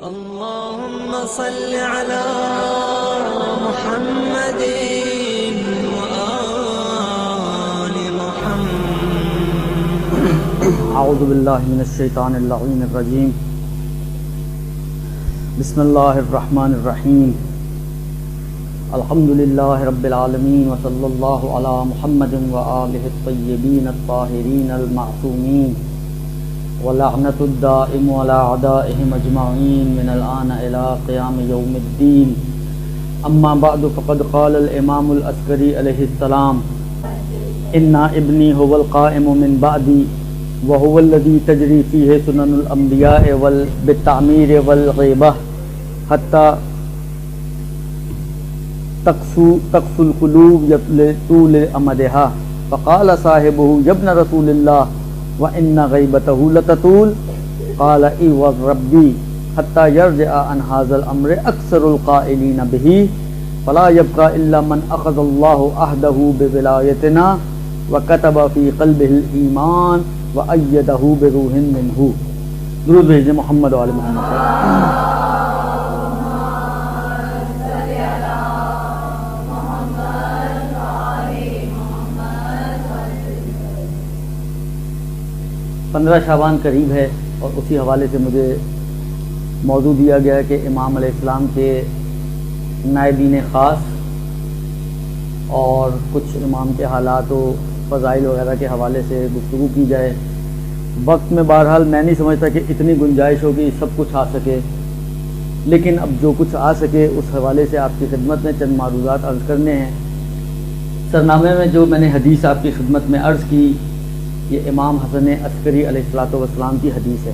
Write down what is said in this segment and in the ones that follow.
اللهم صل على محمد وآل محمد. اعوذ باللہ من الشیطان اللعین الرجیم. بسم اللہ الرحمن الرحیم. الحمد للہ رب العالمین وصلی اللہ علی محمد وآلہ الطیبین الطاہرین المعصومین ولعنت الدائم علی اعدائهم اجمعین من الآن الى قیام یوم الدین. اما بعد فقد قال الامام العسکری علیہ السلام ان ابنی هو القائم من بعدی وهو الذي تجري فيه سنن الانبیاء بالتعمیر والغیبہ حتی تقسو القلوب لطول امدها. فقال صاحبه يا ابن رسول الله وان غیبته لتطول. قال اي والربي حتى يرجع عن هذا الامر اكثر القائلين به فلا يبقى الا من اخذ الله عهده بولايتنا وكتب في قلبه الايمان وأيده بروح منه. درود بھیجیں محمد وعلی محمد. پندرہ شعبان قریب ہے اور اسی حوالے سے مجھے موضوع دیا گیا کہ امام علیہ السلام کے نائبین خاص اور کچھ امام کے حالات و فضائل وغیرہ کے حوالے سے گفتگو کی جائے. وقت میں بہرحال میں نہیں سمجھتا کہ اتنی گنجائش ہوگی سب کچھ آ سکے، لیکن اب جو کچھ آ سکے اس حوالے سے آپ کی خدمت میں چند معروضات عرض کرنے ہیں. سرنامے میں جو میں نے حدیث آپ کی خدمت میں عرض کی یہ امام حسن عسکری علیہ السلام کی حدیث ہے.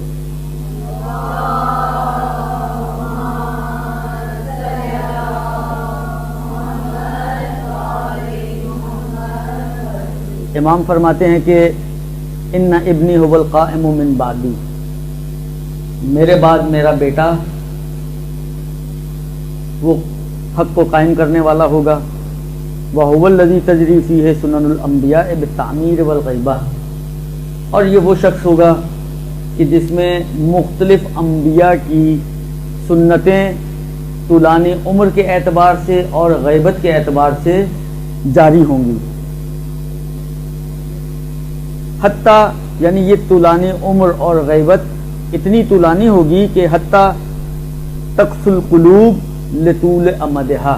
امام فرماتے ہیں کہ ان ابنی هو القائم من بعدی، میرے بعد میرا بیٹا وہ حق کو قائم کرنے والا ہوگا. وهو الذی تجری فیہ سنن الانبیاء بالتعمیر والغیبہ، اور یہ وہ شخص ہوگا کہ جس میں مختلف انبیاء کی سنتیں طولان عمر کے اعتبار سے اور غیبت کے اعتبار سے جاری ہوں گی. حتیٰ یعنی یہ طولانی عمر اور غیبت اتنی طولانی ہوگی کہ حتیٰ تقسو القلوب لطول امدها،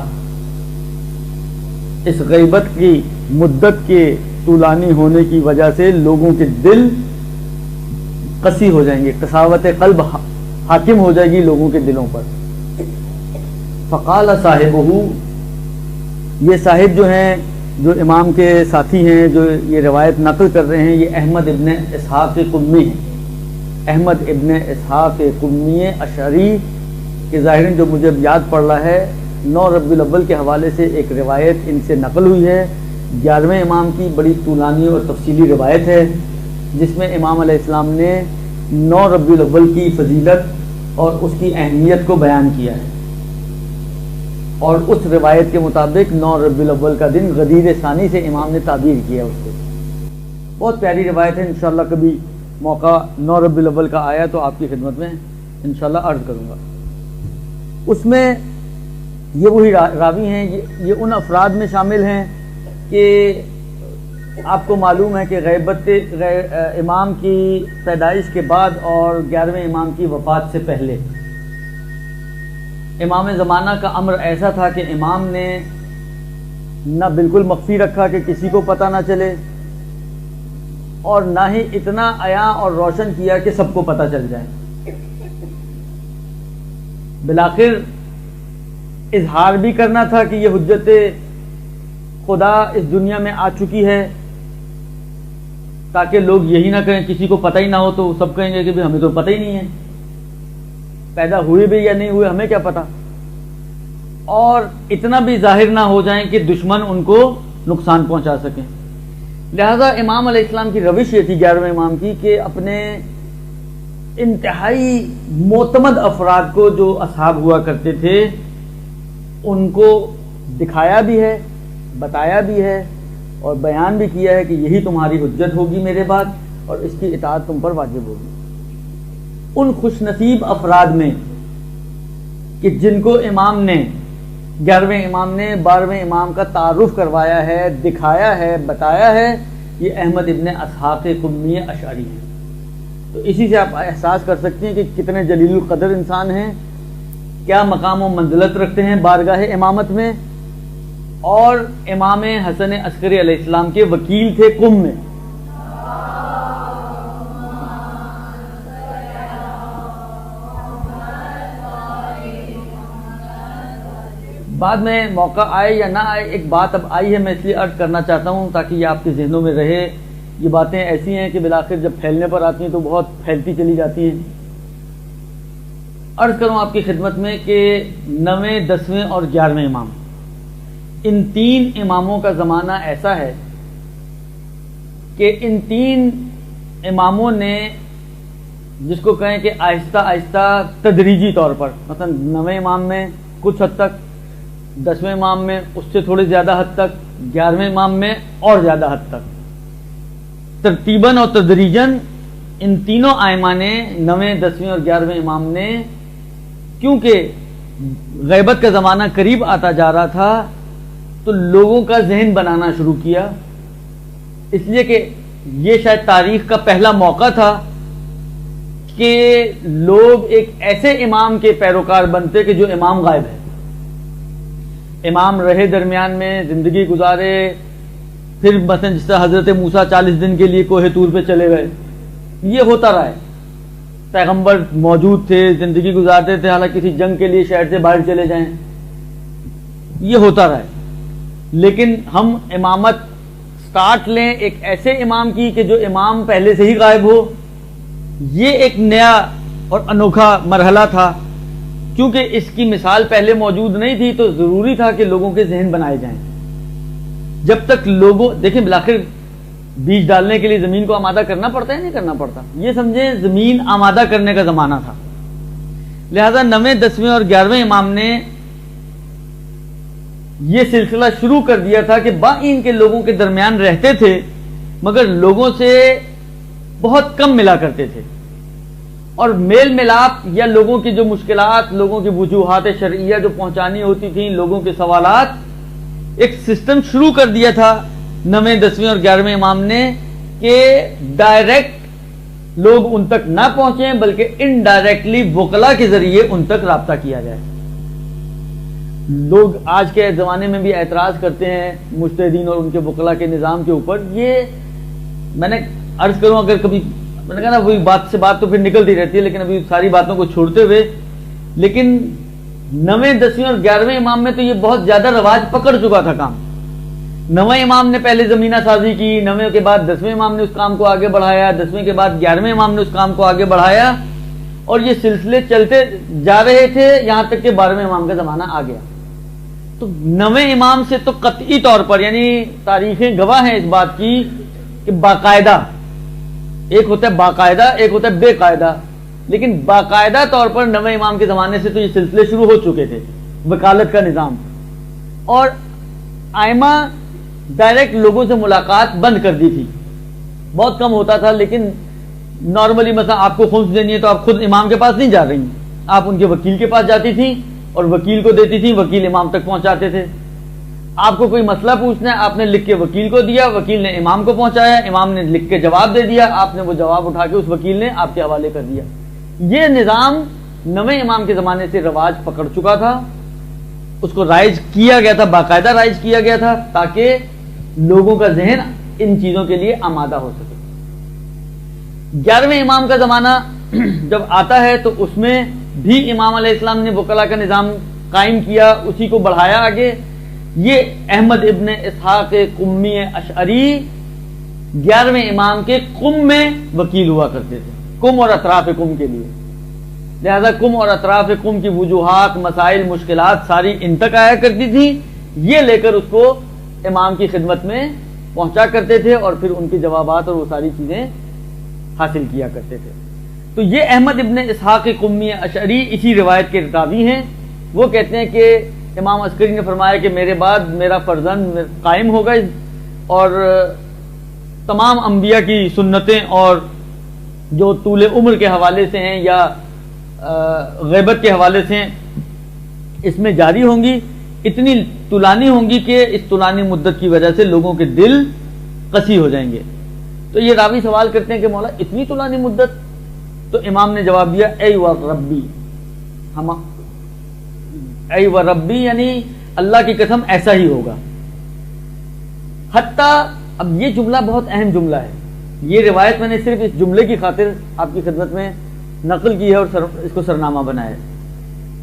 اس غیبت کی مدت کے طولانی ہونے کی وجہ سے لوگوں کے دل قسی ہو جائیں گے، قساوت قلب حاکم ہو جائے گی لوگوں کے دلوں پر. فقال صاحبہ، یہ صاحب جو ہیں جو امام کے ساتھی ہیں جو یہ روایت نقل کر رہے ہیں یہ احمد ابن اسحاق قمی ہیں. احمد ابن اسحاق قمی اشعری کے ظاہراً جو مجھے یاد پڑ رہا ہے 9 ربیع الاول کے حوالے سے ایک روایت ان سے نقل ہوئی ہے. 11ویں امام کی بڑی طولانی اور تفصیلی روایت ہے جس میں امام علیہ السلام نے 9 ربیع الاول کی فضیلت اور اس کی اہمیت کو بیان کیا ہے، اور اس روایت کے مطابق 9 ربیع الاول کا دن غدیر ثانی سے امام نے تعبیر کیا اس کو. بہت پیاری روایت ہے، انشاءاللہ کبھی موقع 9 ربیع الاول کا آیا تو آپ کی خدمت میں انشاءاللہ عرض کروں گا. اس میں یہ وہی راوی ہیں، یہ ان افراد میں شامل ہیں کہ آپ کو معلوم ہے کہ غیبت امام کی پیدائش کے بعد اور 11ویں امام کی وفات سے پہلے امام زمانہ کا امر ایسا تھا کہ امام نے نہ بالکل مخفی رکھا کہ کسی کو پتہ نہ چلے، اور نہ ہی اتنا عیاں اور روشن کیا کہ سب کو پتہ چل جائے. بالآخر اظہار بھی کرنا تھا کہ یہ حجت خدا اس دنیا میں آ چکی ہے تاکہ لوگ یہی نہ کہیں کسی کو پتہ ہی نہ ہو تو سب کہیں گے کہ ہمیں تو پتہ ہی نہیں ہے، پیدا ہوئے بھی یا نہیں ہوئے ہمیں کیا پتا. اور اتنا بھی ظاہر نہ ہو جائیں کہ دشمن ان کو نقصان پہنچا سکیں. لہذا امام علیہ السلام کی روش یہ تھی 11ویں امام کی کہ اپنے انتہائی معتمد افراد کو جو اصحاب ہوا کرتے تھے ان کو دکھایا بھی ہے، بتایا بھی ہے اور بیان بھی کیا ہے کہ یہی تمہاری حجت ہوگی میرے بعد اور اس کی اطاعت تم پر واجب ہوگی. ان خوش نصیب افراد میں کہ جن کو امام نے 11ویں امام نے 12ویں امام کا تعارف کروایا ہے، دکھایا ہے، بتایا ہے، یہ احمد ابن اسحاق قمی اشعری ہیں۔ تو اسی سے آپ احساس کر سکتے ہیں کہ کتنے جلیل القدر انسان ہیں، کیا مقام و منزلت رکھتے ہیں بارگاہ امامت میں، اور امام حسن عسکری علیہ السلام کے وکیل تھے قم میں۔ بعد میں موقع آئے یا نہ آئے، ایک بات اب آئی ہے، میں اس لیے عرض کرنا چاہتا ہوں تاکہ یہ آپ کے ذہنوں میں رہے۔ یہ باتیں ایسی ہیں کہ بالآخر جب پھیلنے پر آتی ہیں تو بہت پھیلتی چلی جاتی ہیں۔ عرض کروں آپ کی خدمت میں کہ 9ویں 10ویں اور 11ویں امام، ان 3 اماموں کا زمانہ ایسا ہے کہ ان 3 اماموں نے جس کو کہیں کہ آہستہ آہستہ تدریجی طور پر، مثلا 9ویں امام میں کچھ حد تک، 10ویں امام میں اس سے تھوڑی زیادہ حد تک، 11ویں امام میں اور زیادہ حد تک، ترتیباً اور تدریجاً ان تینوں ائمہ نے 9ویں 10ویں اور 11ویں امام نے، کیونکہ غیبت کا زمانہ قریب آتا جا رہا تھا تو لوگوں کا ذہن بنانا شروع کیا، اس لیے کہ یہ شاید تاریخ کا پہلا موقع تھا کہ لوگ ایک ایسے امام کے پیروکار بنتے کہ جو امام غائب ہے، امام رہے درمیان میں، زندگی گزارے، پھر مثلا جس طرح حضرت موسیٰ 40 دن کے لیے کوہ طور پہ چلے گئے، یہ ہوتا رہا ہے، پیغمبر موجود تھے، زندگی گزارتے تھے، حالانکہ کسی جنگ کے لیے شہر سے باہر چلے جائیں، یہ ہوتا رہا ہے۔ لیکن ہم امامت سٹارٹ لیں ایک ایسے امام کی کہ جو امام پہلے سے ہی غائب ہو، یہ ایک نیا اور انوکھا مرحلہ تھا۔ کیونکہ اس کی مثال پہلے موجود نہیں تھی تو ضروری تھا کہ لوگوں کے ذہن بنائے جائیں۔ جب تک لوگوں، دیکھیں بالآخر بیج ڈالنے کے لیے زمین کو آمادہ کرنا پڑتا ہے نہیں کرنا پڑتا، یہ سمجھیں زمین آمادہ کرنے کا زمانہ تھا، لہذا 9ویں 10ویں اور 11ویں امام نے یہ سلسلہ شروع کر دیا تھا کہ باین کے لوگوں کے درمیان رہتے تھے مگر لوگوں سے بہت کم ملا کرتے تھے، اور میل ملاپ یا لوگوں کی جو مشکلات، لوگوں کی وجوہات شرعیہ جو پہنچانی ہوتی تھیں، لوگوں کے سوالات، ایک سسٹم شروع کر دیا تھا 9ویں 10ویں اور 11ویں امام نے کہ ڈائریکٹ لوگ ان تک نہ پہنچیں بلکہ انڈائریکٹلی وکلا کے ذریعے ان تک رابطہ کیا جائے۔ لوگ آج کے زمانے میں بھی اعتراض کرتے ہیں مجتہدین اور ان کے وکلا کے نظام کے اوپر، یہ میں نے عرض کروں، اگر کبھی میں نے کہا نا وہی بات سے بات تو پھر نکلتی رہتی ہے، لیکن ابھی ساری باتوں کو چھوڑتے ہوئے، لیکن 9ویں 10ویں اور 11ویں امام میں تو یہ بہت زیادہ رواج پکڑ چکا تھا کام۔ 9ویں امام نے پہلے زمینہ سازی کی، 9ویں کے بعد 10ویں امام نے اس کام کو آگے بڑھایا، 10ویں کے بعد 11ویں امام نے اس کام کو آگے بڑھایا، اور یہ سلسلے چلتے جا رہے تھے یہاں تک کہ 12ویں امام کا زمانہ آ گیا۔ تو 9ویں امام سے تو قطعی طور پر، یعنی تاریخیں گواہ ہیں اس بات کی کہ باقاعدہ، ایک ہوتا ہے باقاعدہ، ایک ہوتا ہے بے قاعدہ، لیکن باقاعدہ طور پر 9ویں امام کے زمانے سے تو یہ سلسلے شروع ہو چکے تھے، وکالت کا نظام، اور ائمہ ڈائریکٹ لوگوں سے ملاقات بند کر دی تھی، بہت کم ہوتا تھا، لیکن نارملی مثلا آپ کو خمس دینی ہے تو آپ خود امام کے پاس نہیں جا رہی، آپ ان کے وکیل کے پاس جاتی تھیں اور وکیل کو دیتی تھیں، وکیل امام تک پہنچاتے تھے۔ آپ کو کوئی مسئلہ پوچھنا ہے، آپ نے لکھ کے وکیل کو دیا، وکیل نے امام کو پہنچایا، امام نے لکھ کے جواب دے دیا، آپ نے وہ جواب اٹھا کے اس وکیل نے آپ کے حوالے کر دیا۔ یہ نظام 9ویں امام کے زمانے سے رواج پکڑ چکا تھا، اس کو رائج کیا گیا تھا، باقاعدہ رائج کیا گیا تھا تاکہ لوگوں کا ذہن ان چیزوں کے لیے آمادہ ہو سکے۔ 11ویں امام کا زمانہ جب آتا ہے تو اس میں بھی امام علیہ السلام نے وکلا کا نظام قائم کیا، اسی کو بڑھایا آگے۔ یہ احمد ابن اسحاق قمی اشعری 11ویں امام کے قم میں وکیل ہوا کرتے تھے، قم اور اطراف قم کے لیے، لہذا قم اور اطراف قم کی وجوہات، مسائل، مشکلات ساری ان تک آیا کرتی تھی، یہ لے کر اس کو امام کی خدمت میں پہنچا کرتے تھے اور پھر ان کے جوابات اور وہ ساری چیزیں حاصل کیا کرتے تھے۔ تو یہ احمد ابن اسحاق قمی اشعری اسی روایت کے راوی ہیں۔ وہ کہتے ہیں کہ امام عسکری نے فرمایا کہ میرے بعد میرا فرزند قائم ہوگا اور تمام انبیاء کی سنتیں اور جو طول عمر کے حوالے سے ہیں یا غیبت کے حوالے سے ہیں اس میں جاری ہوں گی، اتنی طولانی ہوں گی کہ اس طولانی مدت کی وجہ سے لوگوں کے دل قسی ہو جائیں گے۔ تو یہ راوی سوال کرتے ہیں کہ مولا اتنی طولانی مدت؟ تو امام نے جواب دیا اے و ربی، اے و ربی یعنی اللہ کی قسم ایسا ہی ہوگا۔ حتیٰ اب یہ جملہ بہت اہم جملہ ہے، یہ روایت میں نے صرف اس جملے کی خاطر آپ کی خدمت میں نقل کی ہے اور اس کو سرنامہ بنایا ہے۔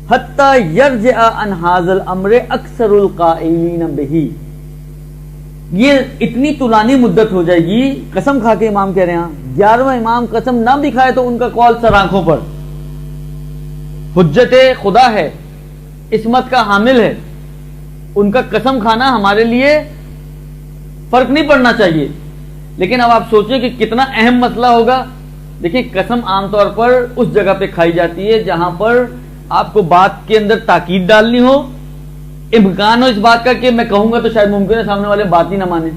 حتیٰ یرجع عن ھذا الامر اکثر القائلین بہ، یہ اتنی طولانی مدت ہو جائے گی، قسم کھا کے امام کہہ رہے ہیں، 11واں امام قسم نہ بھی کھائے تو ان کا قول سر آنکھوں پر، حجت خدا ہے، عصمت کا حامل ہے، ان کا قسم کھانا ہمارے لیے فرق نہیں پڑنا چاہیے۔ لیکن اب آپ سوچیں کہ کتنا اہم مسئلہ ہوگا۔ دیکھیں قسم عام طور پر اس جگہ پہ کھائی جاتی ہے جہاں پر آپ کو بات کے اندر تاکید ڈالنی ہو، امکان ہو اس بات کا کہ میں کہوں گا تو شاید ممکن ہے سامنے والے بات ہی نہ مانے،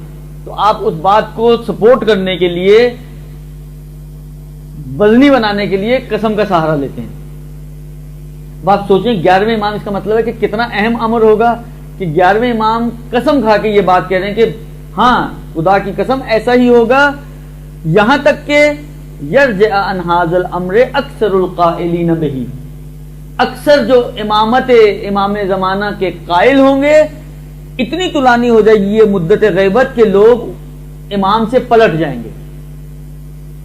تو آپ اس بات کو سپورٹ کرنے کے لیے، وزنی بنانے کے لیے قسم کا سہارا لیتے ہیں۔ اب آپ سوچیں 11ویں امام، اس کا مطلب ہے کہ کتنا اہم امر ہوگا کہ 11ویں امام قسم کھا کے یہ بات کہہ رہے ہیں کہ ہاں خدا کی قسم ایسا ہی ہوگا، یہاں تک کہ یرجع عن ھذا الامر اکثر القائلین بہ، اکثر جو امامت امام زمانہ کے قائل ہوں گے، اتنی طولانی ہو جائے گی یہ مدت غیبت کہ لوگ امام سے پلٹ جائیں گے۔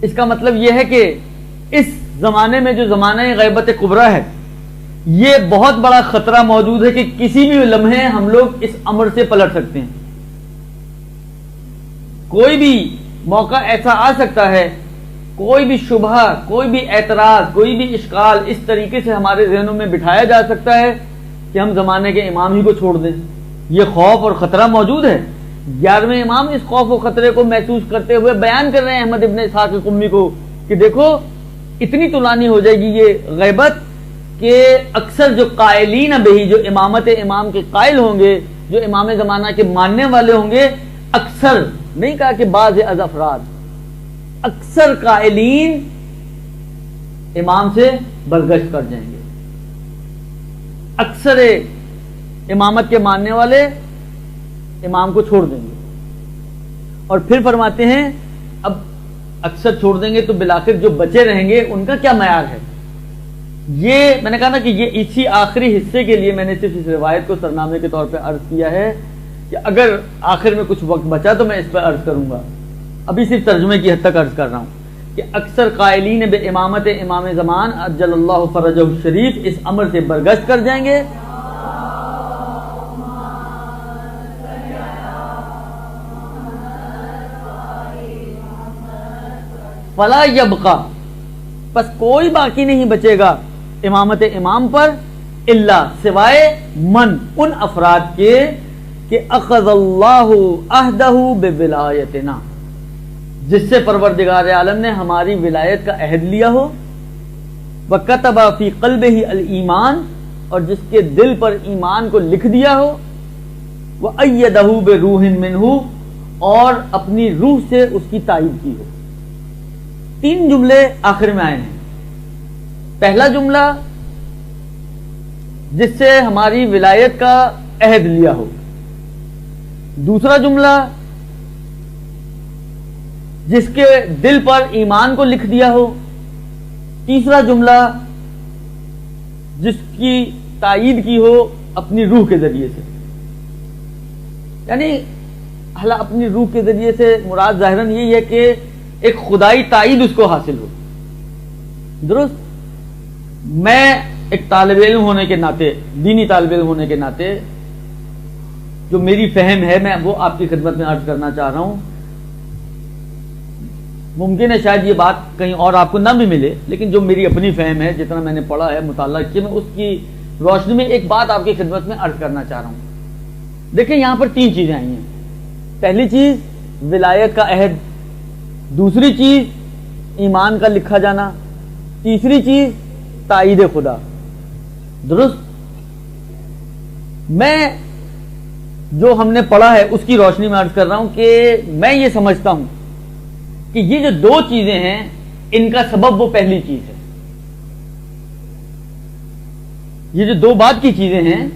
اس کا مطلب یہ ہے کہ اس زمانے میں جو زمانہ غیبت کبریٰ ہے، یہ بہت بڑا خطرہ موجود ہے کہ کسی بھی لمحے ہم لوگ اس امر سے پلٹ سکتے ہیں۔ کوئی بھی موقع ایسا آ سکتا ہے، کوئی بھی شبہ، کوئی بھی اعتراض، کوئی بھی اشکال اس طریقے سے ہمارے ذہنوں میں بٹھایا جا سکتا ہے کہ ہم زمانے کے امام ہی کو چھوڑ دیں۔ یہ خوف اور خطرہ موجود ہے۔ 11ویں امام اس خوف و خطرے کو محسوس کرتے ہوئے بیان کر رہے ہیں احمد ابن اسحاق قمی کو کہ دیکھو اتنی طولانی ہو جائے گی یہ غیبت کہ اکثر جو قائلین بہی، جو امامت امام کے قائل ہوں گے، جو امام زمانہ کے ماننے والے ہوں گے، اکثر نہیں کہا کہ بعض از افراد، اکثر قائلین امام سے برگشت کر جائیں گے، اکثر امامت کے ماننے والے امام کو چھوڑ دیں گے۔ اور پھر فرماتے ہیں اب اکثر چھوڑ دیں گے تو بالآخر جو بچے رہیں گے ان کا کیا معیار ہے؟ یہ میں نے کہا نا کہ یہ اسی آخری حصے کے لیے میں نے صرف اس روایت کو سرنامے کے طور پہ عرض کیا ہے کہ اگر آخر میں کچھ وقت بچا تو میں اس پہ عرض کروں گا، ابھی صرف ترجمے کی حد تک عرض کر رہا ہوں کہ اکثر قائلین بے امامت امام زمان عجل اللہ فرجہ الشریف اس امر سے برگشت کر جائیں گے۔ فلا یبقى، پس کوئی باقی نہیں بچے گا امامت امام پر الا سوائے من، ان افراد کے کہ اخذ اللہ عہدہ بولایتنا، جس سے پروردگار عالم نے ہماری ولایت کا عہد لیا ہو، وکتب فی قلبہ الایمان، اور جس کے دل پر ایمان کو لکھ دیا ہو، وایدہ بروح منہ، اور اپنی روح سے اس کی تائید کی ہو۔ 3 جملے آخر میں آئے ہیں۔ پہلا جملہ جس سے ہماری ولایت کا عہد لیا ہو، دوسرا جملہ جس کے دل پر ایمان کو لکھ دیا ہو، تیسرا جملہ جس کی تائید کی ہو اپنی روح کے ذریعے سے۔ یعنی اپنی روح کے ذریعے سے مراد ظاہراً یہی ہے کہ ایک خدائی تائید اس کو حاصل ہو۔ درست؟ میں ایک طالب علم ہونے کے ناطے، دینی طالب علم ہونے کے ناطے، جو میری فہم ہے میں وہ آپ کی خدمت میں عرض کرنا چاہ رہا ہوں۔ ممکن ہے شاید یہ بات کہیں اور آپ کو نہ بھی ملے، لیکن جو میری اپنی فہم ہے، جتنا میں نے پڑھا ہے، مطالعہ کیا، میں اس کی روشنی میں ایک بات آپ کی خدمت میں عرض کرنا چاہ رہا ہوں۔ دیکھیں یہاں پر 3 چیزیں آئی ہیں۔ پہلی چیز ولایت کا عہد، دوسری چیز ایمان کا لکھا جانا، تیسری چیز تائید خدا۔ درست؟ میں جو ہم نے پڑھا ہے اس کی روشنی میں عرض کر رہا ہوں کہ میں یہ سمجھتا ہوں کہ یہ جو 2 چیزیں ہیں ان کا سبب وہ پہلی چیز ہے۔ یہ جو دو بعد کی چیزیں ہیں،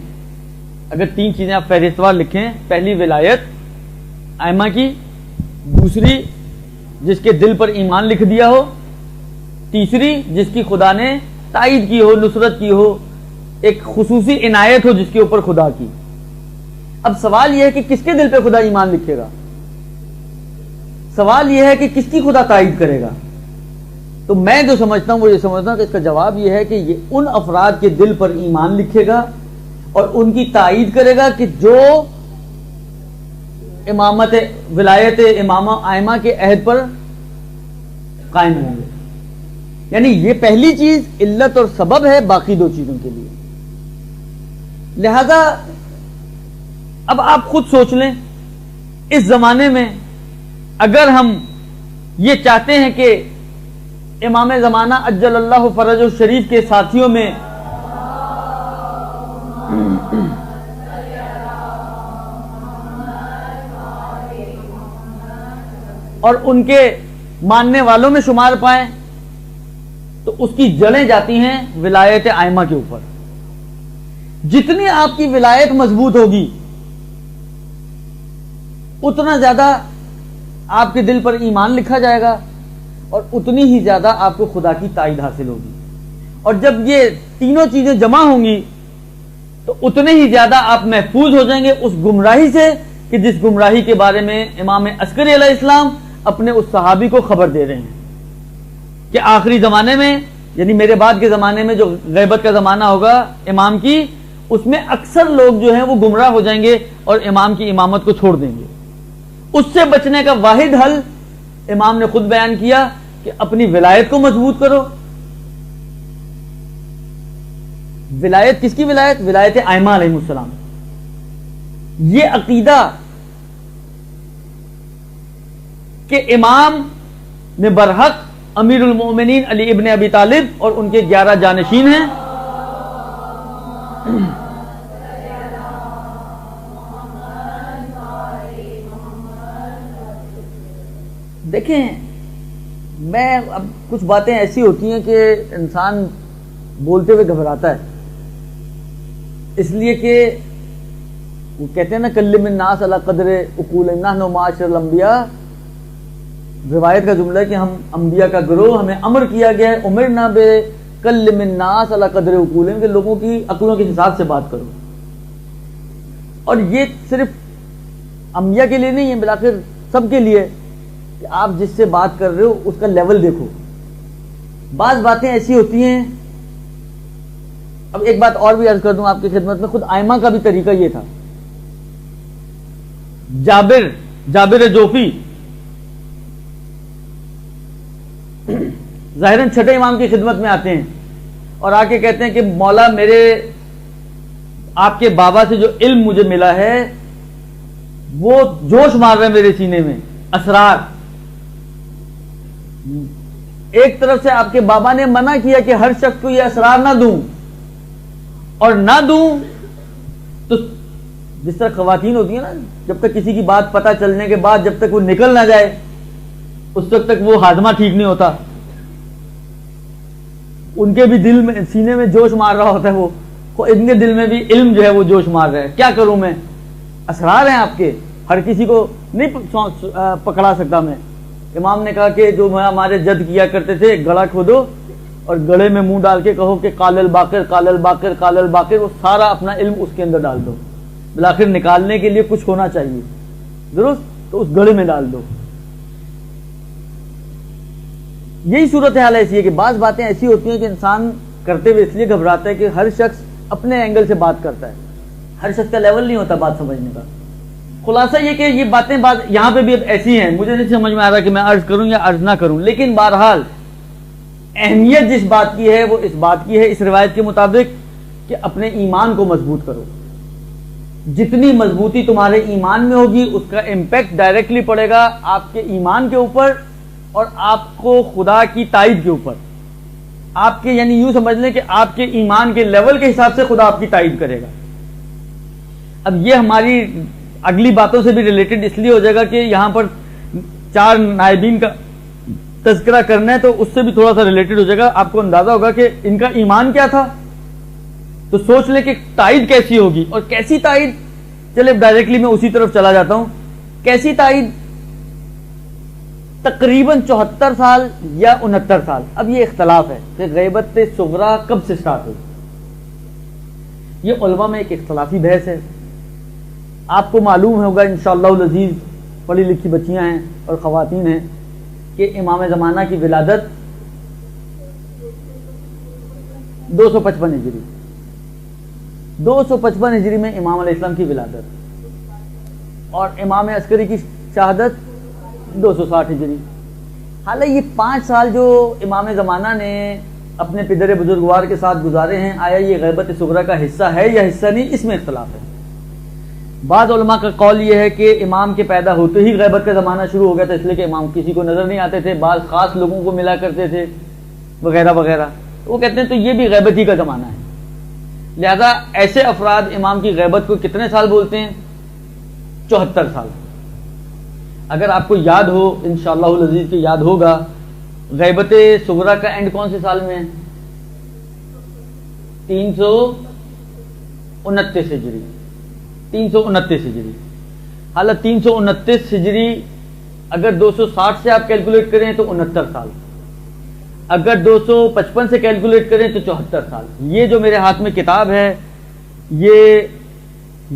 اگر تین چیزیں آپ فہرست وار لکھیں، پہلی ولایت ائمہ کی، دوسری جس کے دل پر ایمان لکھ دیا ہو، تیسری جس کی خدا نے تائید کی ہو، نصرت کی ہو، ایک خصوصی عنایت ہو جس کے اوپر خدا کی۔ اب سوال یہ ہے کہ کس کے دل پہ خدا ایمان لکھے گا؟ سوال یہ ہے کہ کس کی خدا تائید کرے گا؟ تو میں جو سمجھتا ہوں وہ یہ سمجھتا ہوں کہ اس کا جواب یہ ہے کہ یہ ان افراد کے دل پر ایمان لکھے گا اور ان کی تائید کرے گا کہ جو امامت ولایت امامہ ائمہ کے عہد پر قائم ہوں گے۔ یعنی یہ پہلی چیز علت اور سبب ہے باقی دو چیزوں کے لیے۔ لہذا اب آپ خود سوچ لیں، اس زمانے میں اگر ہم یہ چاہتے ہیں کہ امام زمانہ اجل اللہ فرج الشریف کے ساتھیوں میں اور ان کے ماننے والوں میں شمار پائیں تو اس کی جڑیں جاتی ہیں ولایت ائمہ کے اوپر۔ جتنی آپ کی ولایت مضبوط ہوگی اتنا زیادہ آپ کے دل پر ایمان لکھا جائے گا اور اتنی ہی زیادہ آپ کو خدا کی تائید حاصل ہوگی، اور جب یہ تینوں چیزیں جمع ہوں گی تو اتنے ہی زیادہ آپ محفوظ ہو جائیں گے اس گمراہی سے کہ جس گمراہی کے بارے میں امام عسکری علیہ السلام اپنے اس صحابی کو خبر دے رہے ہیں کہ آخری زمانے میں، یعنی میرے بعد کے زمانے میں جو غیبت کا زمانہ ہوگا امام کی، اس میں اکثر لوگ جو ہیں وہ گمراہ ہو جائیں گے اور امام کی امامت کو چھوڑ دیں گے۔ اس سے بچنے کا واحد حل امام نے خود بیان کیا کہ اپنی ولایت کو مضبوط کرو۔ ولایت کس کی ولایت؟ ولایت ائمہ علیہ السلام۔ یہ عقیدہ کہ امام میں برحق امیر المومنین علی ابن ابی طالب اور ان کے 11 جانشین ہیں، دیکھیں میں اب کچھ باتیں ایسی ہوتی ہیں کہ انسان بولتے ہوئے گھبراتا ہے، اس لیے کہ وہ کہتے ہیں نا کلم الناس علی قدر عقول نحن معاشر الانبیاء، روایت کا جملہ ہے کہ ہم انبیاء کا گروہ، ہمیں امر کیا گیا ہے امرنا بکلم الناس علی قدر عقول، کہ لوگوں کی عقلوں کے حساب سے بات کرو۔ اور یہ صرف انبیاء کے لیے نہیں ہے، بالآخر سب کے لیے، کہ آپ جس سے بات کر رہے ہو اس کا لیول دیکھو۔ بعض باتیں ایسی ہوتی ہیں، اب ایک بات اور بھی عرض کر دوں آپ کی خدمت میں، خود ائمہ کا بھی طریقہ یہ تھا۔ جابر جوفی ظاہراً چھٹے امام کی خدمت میں آتے ہیں اور آ کے کہتے ہیں کہ مولا میرے آپ کے بابا سے جو علم مجھے ملا ہے وہ جوش مار رہے ہیں میرے سینے میں، اسرار۔ ایک طرف سے آپ کے بابا نے منع کیا کہ ہر شخص کو یہ اسرار نہ دوں، اور نہ دوں تو جس طرح خواتین ہوتی ہیں نا، جب تک کسی کی بات پتہ چلنے کے بعد جب تک وہ نکل نہ جائے اس وقت تک وہ ہاضمہ ٹھیک نہیں ہوتا، ان کے بھی دل میں سینے میں جوش مار رہا ہوتا ہے، وہ ان کے دل میں بھی علم جو ہے وہ جوش مار رہا ہے۔ کیا کروں میں؟ اسرار ہیں آپ کے، ہر کسی کو نہیں پکڑا سکتا میں۔ امام نے کہا کہ جو ہمارے جد کیا کرتے تھے، گڑھا کھودو اور گڑھے میں منہ ڈال کے کہو کہ قال الباقر قال الباقر قال الباقر، وہ سارا اپنا علم اس کے اندر ڈال دو، بالآخر نکالنے کے لیے کچھ ہونا چاہیے، درست؟ تو اس گڑھے میں ڈال دو۔ یہی صورتحال ایسی ہے کہ بعض باتیں ایسی ہوتی ہیں کہ انسان کرتے ہوئے اس لیے گھبراتا ہے کہ ہر شخص اپنے اینگل سے بات کرتا ہے، ہر شخص کا لیول نہیں ہوتا بات سمجھنے کا۔ خلاصہ یہ کہ یہ باتیں یہاں پہ بھی اب ایسی ہیں، مجھے نہیں سمجھ میں آ رہا کہ میں عرض کروں یا عرض نہ کروں، لیکن بہرحال اہمیت جس بات کی ہے وہ اس بات کی ہے، اس روایت کے مطابق، کہ اپنے ایمان کو مضبوط کرو۔ جتنی مضبوطی تمہارے ایمان میں ہوگی اس کا امپیکٹ ڈائریکٹلی پڑے گا آپ کے ایمان کے اوپر اور آپ کو خدا کی تائید کے اوپر۔ آپ کے یعنی یوں سمجھ لیں کہ آپ کے ایمان کے لیول کے حساب سے خدا آپ کی تائید کرے گا۔ اب یہ ہماری اگلی باتوں سے بھی ریلیٹڈ اس لیے ہو جائے گا کہ یہاں پر 4 نائبین کا تذکرہ کرنا ہے، تو اس سے بھی تھوڑا سا ریلیٹڈ ہو جائے گا۔ آپ کو اندازہ ہوگا کہ ان کا ایمان کیا تھا، تو سوچ لیں کہ تائید کیسی ہوگی. اور کیسی تائید, چلے ڈائریکٹلی میں اسی طرف چلا جاتا ہوں. کیسی تائید؟ تقریباً 74 سال یا 69 سال. اب یہ اختلاف ہے کہ غیبت صغریٰ کب سے سٹارٹ ہوئی. یہ علماء میں ایک اختلافی بحث ہے. آپ کو معلوم ہوگا انشاءاللہ العزیز, پڑھی لکھی بچیاں ہیں اور خواتین ہیں, کہ امام زمانہ کی ولادت 255 ہجری 255 ہجری میں امام علیہ السلام کی ولادت, اور امام عسکری کی شہادت 260 ہجری. حالانکہ یہ 5 سال جو امام زمانہ نے اپنے پدر بزرگوار کے ساتھ گزارے ہیں, آیا یہ غیبت صغریٰ کا حصہ ہے یا حصہ نہیں, اس میں اختلاف ہے. بعض علماء کا قول یہ ہے کہ امام کے پیدا ہوتے ہی غیبت کا زمانہ شروع ہو گیا تھا, اس لیے کہ امام کسی کو نظر نہیں آتے تھے, بعض خاص لوگوں کو ملا کرتے تھے وغیرہ وغیرہ. وہ کہتے ہیں تو یہ بھی غیبت ہی کا زمانہ ہے. لہذا ایسے افراد امام کی غیبت کو کتنے سال بولتے ہیں؟ 74 سال. اگر آپ کو یاد ہو, انشاءاللہ العزیز کے یاد ہوگا, غیبت صغریٰ کا اینڈ کون سے سال میں ہے؟ 329 ہجری 329 ہجری. حالانکہ 329 ہجری اگر 260 سے آپ کیلکولیٹ کریں تو 69 سال, اگر 255 سے کیلکولیٹ کریں تو 74 سال. یہ جو میرے ہاتھ میں کتاب ہے, یہ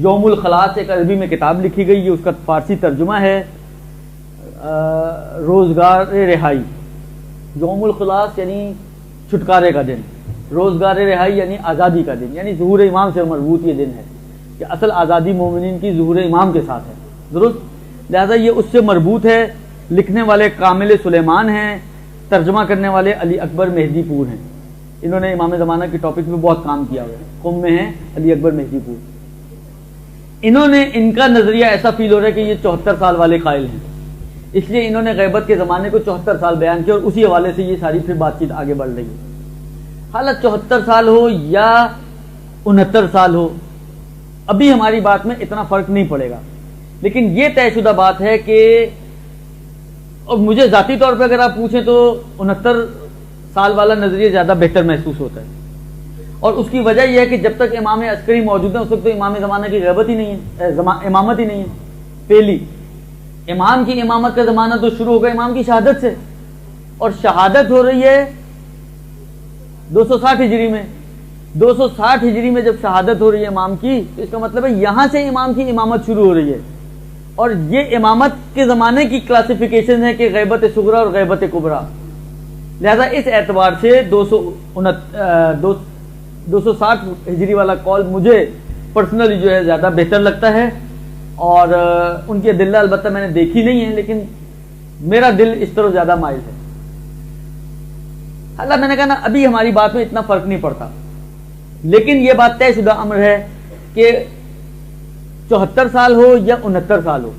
یوم الخلاص ایک عربی میں کتاب لکھی گئی ہے, اس کا فارسی ترجمہ ہے روزگار رہائی. یوم الخلاص یعنی چھٹکارے کا دن, روزگار رہائی یعنی آزادی کا دن, یعنی ظہور امام سے مربوط یہ دن ہے کہ اصل آزادی مومنین کی ظہور امام کے ساتھ ہے, درست. لہذا یہ اس سے مربوط ہے. لکھنے والے کامل سلیمان ہیں, ترجمہ کرنے والے علی اکبر مہدی پور ہیں. انہوں نے امام زمانہ کے ٹاپک میں بہت کام کیا ہوا ہے. قم میں ہیں علی اکبر مہدی پور. انہوں نے, ان کا نظریہ ایسا فیل ہو رہا ہے کہ یہ 74 سال والے قائل ہیں, اس لیے انہوں نے غیبت کے زمانے کو 74 سال بیان کیا, اور اسی حوالے سے یہ ساری پھر بات چیت آگے بڑھ رہی ہے. حالانکہ 74 سال ہو یا 69 سال ہو, ابھی ہماری بات میں اتنا فرق نہیں پڑے گا. لیکن یہ طے شدہ بات ہے کہ, اور مجھے ذاتی طور پہ اگر آپ پوچھیں تو 69 سال والا نظریہ زیادہ بہتر محسوس ہوتا ہے. اور اس کی وجہ یہ ہے کہ جب تک امام عسکری موجود ہے اس وقت تو امام زمانہ کی غیبت ہی نہیں ہے, امامت ہی نہیں ہے. پہلی امام کی امامت کا زمانہ تو شروع ہوگا امام کی شہادت سے, اور شہادت ہو رہی ہے 260 ہجری میں. 260 ہجری میں جب شہادت ہو رہی ہے امام کی, تو اس کا مطلب ہے یہاں سے امام کی امامت شروع ہو رہی ہے. اور یہ امامت کے زمانے کی کلاسیفیکیشن ہے کہ غیبت صغریٰ اور غیبت کبریٰ. لہذا اس اعتبار سے 260 ہجری والا قول مجھے پرسنلی جو ہے زیادہ بہتر لگتا ہے. اور ان کی ادلہ البتہ میں نے دیکھی نہیں ہے, لیکن میرا دل اس طرف زیادہ مائل ہے. حالانکہ میں نے کہا نا, ابھی ہماری بات میں اتنا فرق نہیں پڑتا, لیکن یہ بات طے شدہ امر ہے کہ 74 سال ہو یا 69 سال ہو,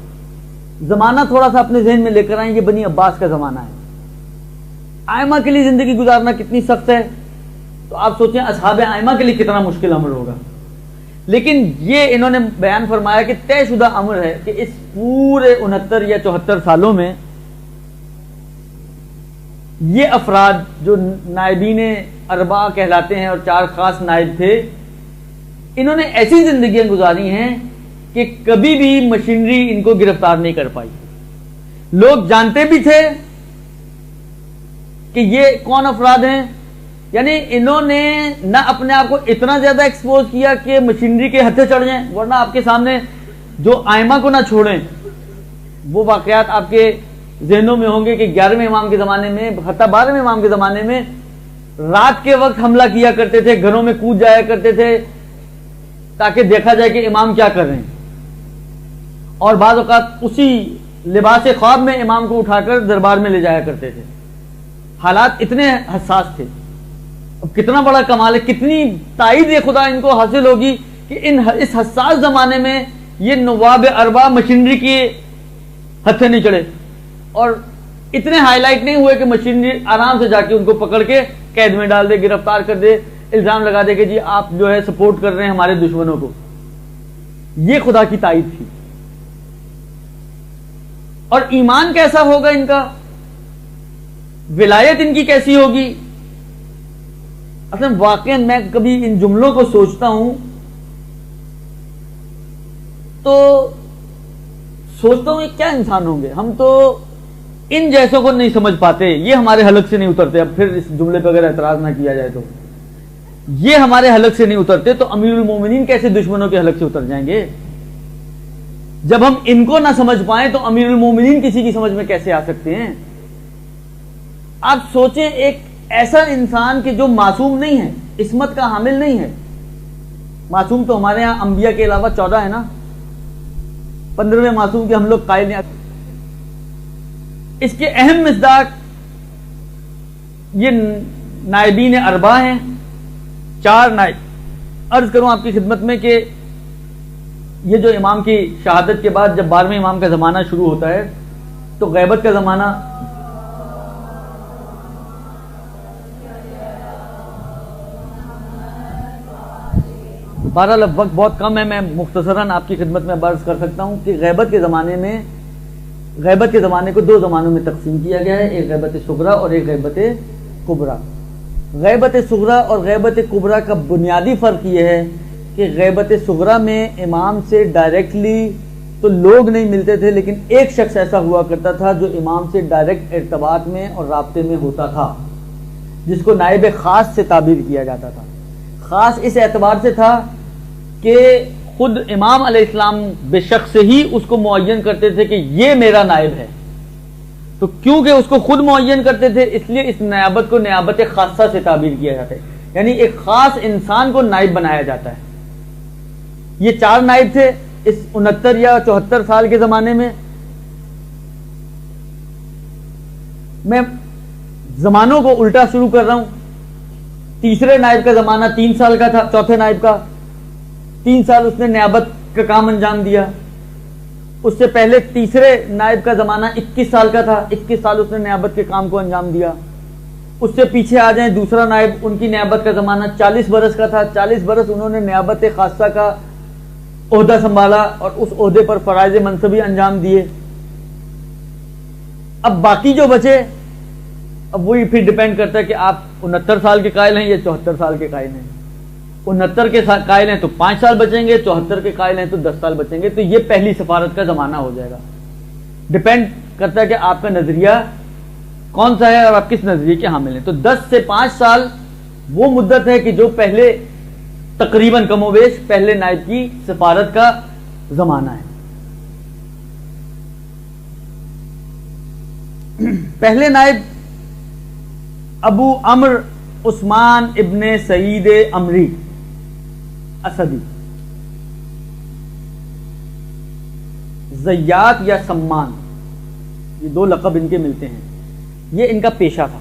زمانہ تھوڑا سا اپنے ذہن میں لے کر آئیں. یہ بنی عباس کا زمانہ ہے. آئمہ کے لیے زندگی گزارنا کتنی سخت ہے, تو آپ سوچیں اصحاب آئمہ کے لیے کتنا مشکل امر ہوگا. لیکن یہ انہوں نے بیان فرمایا کہ طے شدہ امر ہے کہ اس پورے 69 یا 74 سالوں میں یہ افراد جو نائبین اربعہ کہلاتے ہیں, اور 4 خاص نائب تھے, انہوں نے ایسی زندگیاں گزاری ہیں کہ کبھی بھی مشینری ان کو گرفتار نہیں کر پائی. لوگ جانتے بھی تھے کہ یہ کون افراد ہیں, یعنی انہوں نے نہ اپنے آپ کو اتنا زیادہ ایکسپوز کیا کہ مشینری کے ہتھے چڑھ جائیں, ورنہ آپ کے سامنے جو آئمہ کو نہ چھوڑیں. وہ واقعات آپ کے ذہنوں میں ہوں گے کہ 11ویں امام کے زمانے میں, حتیٰ 12ویں امام کے زمانے میں رات کے وقت حملہ کیا کرتے تھے, گھروں میں کود جایا کرتے تھے تاکہ دیکھا جائے کہ امام کیا کر رہے ہیں. اور بعض اوقات اسی لباس خواب میں امام کو اٹھا کر دربار میں لے جایا کرتے تھے. حالات اتنے حساس تھے. اب کتنا بڑا کمال ہے, کتنی تائید خدا ان کو حاصل ہوگی کہ اس حساس زمانے میں یہ نواب اربعہ مشینری کی ہتھے نہیں چڑھے, اور اتنے ہائی لائٹ نہیں ہوئے کہ مشینری آرام سے جا کے ان کو پکڑ کے قید میں ڈال دے, گرفتار کر دے, الزام لگا دے کہ جی آپ جو ہے سپورٹ کر رہے ہیں ہمارے دشمنوں کو. یہ خدا کی تائید تھی. اور ایمان کیسا ہوگا ان کا, ولایت ان کی کیسی ہوگی. اصل واقعا میں کبھی ان جملوں کو سوچتا ہوں تو سوچتا ہوں یہ کیا انسان ہوں گے. ہم تو ان جیسوں کو نہیں سمجھ پاتے, یہ ہمارے حلق سے نہیں اترتے. اب پھر اس جملے پہ اگر اعتراض نہ کیا جائے تو یہ ہمارے حلق سے نہیں اترتے تو امیر المومنین کیسے دشمنوں کے حلق سے اتر جائیں گے؟ جب ہم ان کو نہ سمجھ پائیں تو امیر المومنین کسی کی سمجھ میں کیسے آ سکتے ہیں؟ آپ سوچیں, ایک ایسا انسان کہ جو معصوم نہیں ہے, عصمت کا حامل نہیں ہے. معصوم تو ہمارے ہاں انبیاء کے علاوہ 14 ہے نا, 15ویں معصوم کے ہم لوگ قائل ہیں. اس کے اہم مصداق یہ نائبین اربعہ ہیں, 4 نائب. عرض کروں آپ کی خدمت میں کہ یہ جو امام کی شہادت کے بعد جب 12ویں امام کا زمانہ شروع ہوتا ہے تو غیبت کا زمانہ بہرحال اب وقت بہت کم ہے, میں مختصراً آپ کی خدمت میں عرض کر سکتا ہوں کہ غیبت کے زمانے کو 2 زمانوں میں تقسیم کیا گیا ہے, ایک غیبت صغریٰ اور ایک غیبت کبریٰ. غیبت صغریٰ اور غیبت کبریٰ کا بنیادی فرق یہ ہے کہ غیبت صغریٰ میں امام سے ڈائریکٹلی تو لوگ نہیں ملتے تھے, لیکن ایک شخص ایسا ہوا کرتا تھا جو امام سے ڈائریکٹ ارتباط میں اور رابطے میں ہوتا تھا, جس کو نائب خاص سے تعبیر کیا جاتا تھا. خاص اس اعتبار سے تھا کہ خود امام علیہ السلام بے شک سے ہی اس کو معین کرتے تھے کہ یہ میرا نائب ہے. تو کیونکہ اس کو خود معین کرتے تھے اس لیے اس نیابت کو نیابت خاصہ سے تعبیر کیا جاتا ہے, یعنی ایک خاص انسان کو نائب بنایا جاتا ہے. یہ 4 نائب تھے اس 69 یا 74 سال کے زمانے میں. میں زمانوں کو الٹا شروع کر رہا ہوں. تیسرے نائب کا زمانہ 3 سال کا تھا, چوتھے نائب کا 3 سال اس نے نیابت کا کام انجام دیا. اس سے پہلے تیسرے نائب کا زمانہ 21 سال کا تھا, 21 سال اس نے نیابت کے کام کو انجام دیا. اس سے پیچھے آ جائیں, دوسرا نائب, ان کی نیابت کا زمانہ 40 برس کا تھا. 40 برس انہوں نے نیابت خاصہ کا عہدہ سنبھالا اور اس عہدے پر فرائض منصبی انجام دیے. اب باقی جو بچے, اب وہی پھر ڈیپینڈ کرتا ہے کہ آپ 69 سال کے قائل ہیں یا 74 سال کے قائل ہیں. 69 کے قائل ہیں تو 5 سال بچیں گے, 74 کے قائل ہیں تو 10 سال بچیں گے. تو یہ پہلی سفارت کا زمانہ ہو جائے گا. ڈیپینڈ کرتا ہے کہ آپ کا نظریہ کون سا ہے اور آپ کس نظریے کے حامل ہیں. تو 10 سے 5 سال وہ مدت ہے کہ جو پہلے تقریباً کم و بیش پہلے نائب کی سفارت کا زمانہ ہے. پہلے نائب ابو عمر عثمان ابن سعید امری اسدی, زیات یا سمان, یہ 2 لقب ان کے ملتے ہیں. یہ ان کا پیشہ تھا.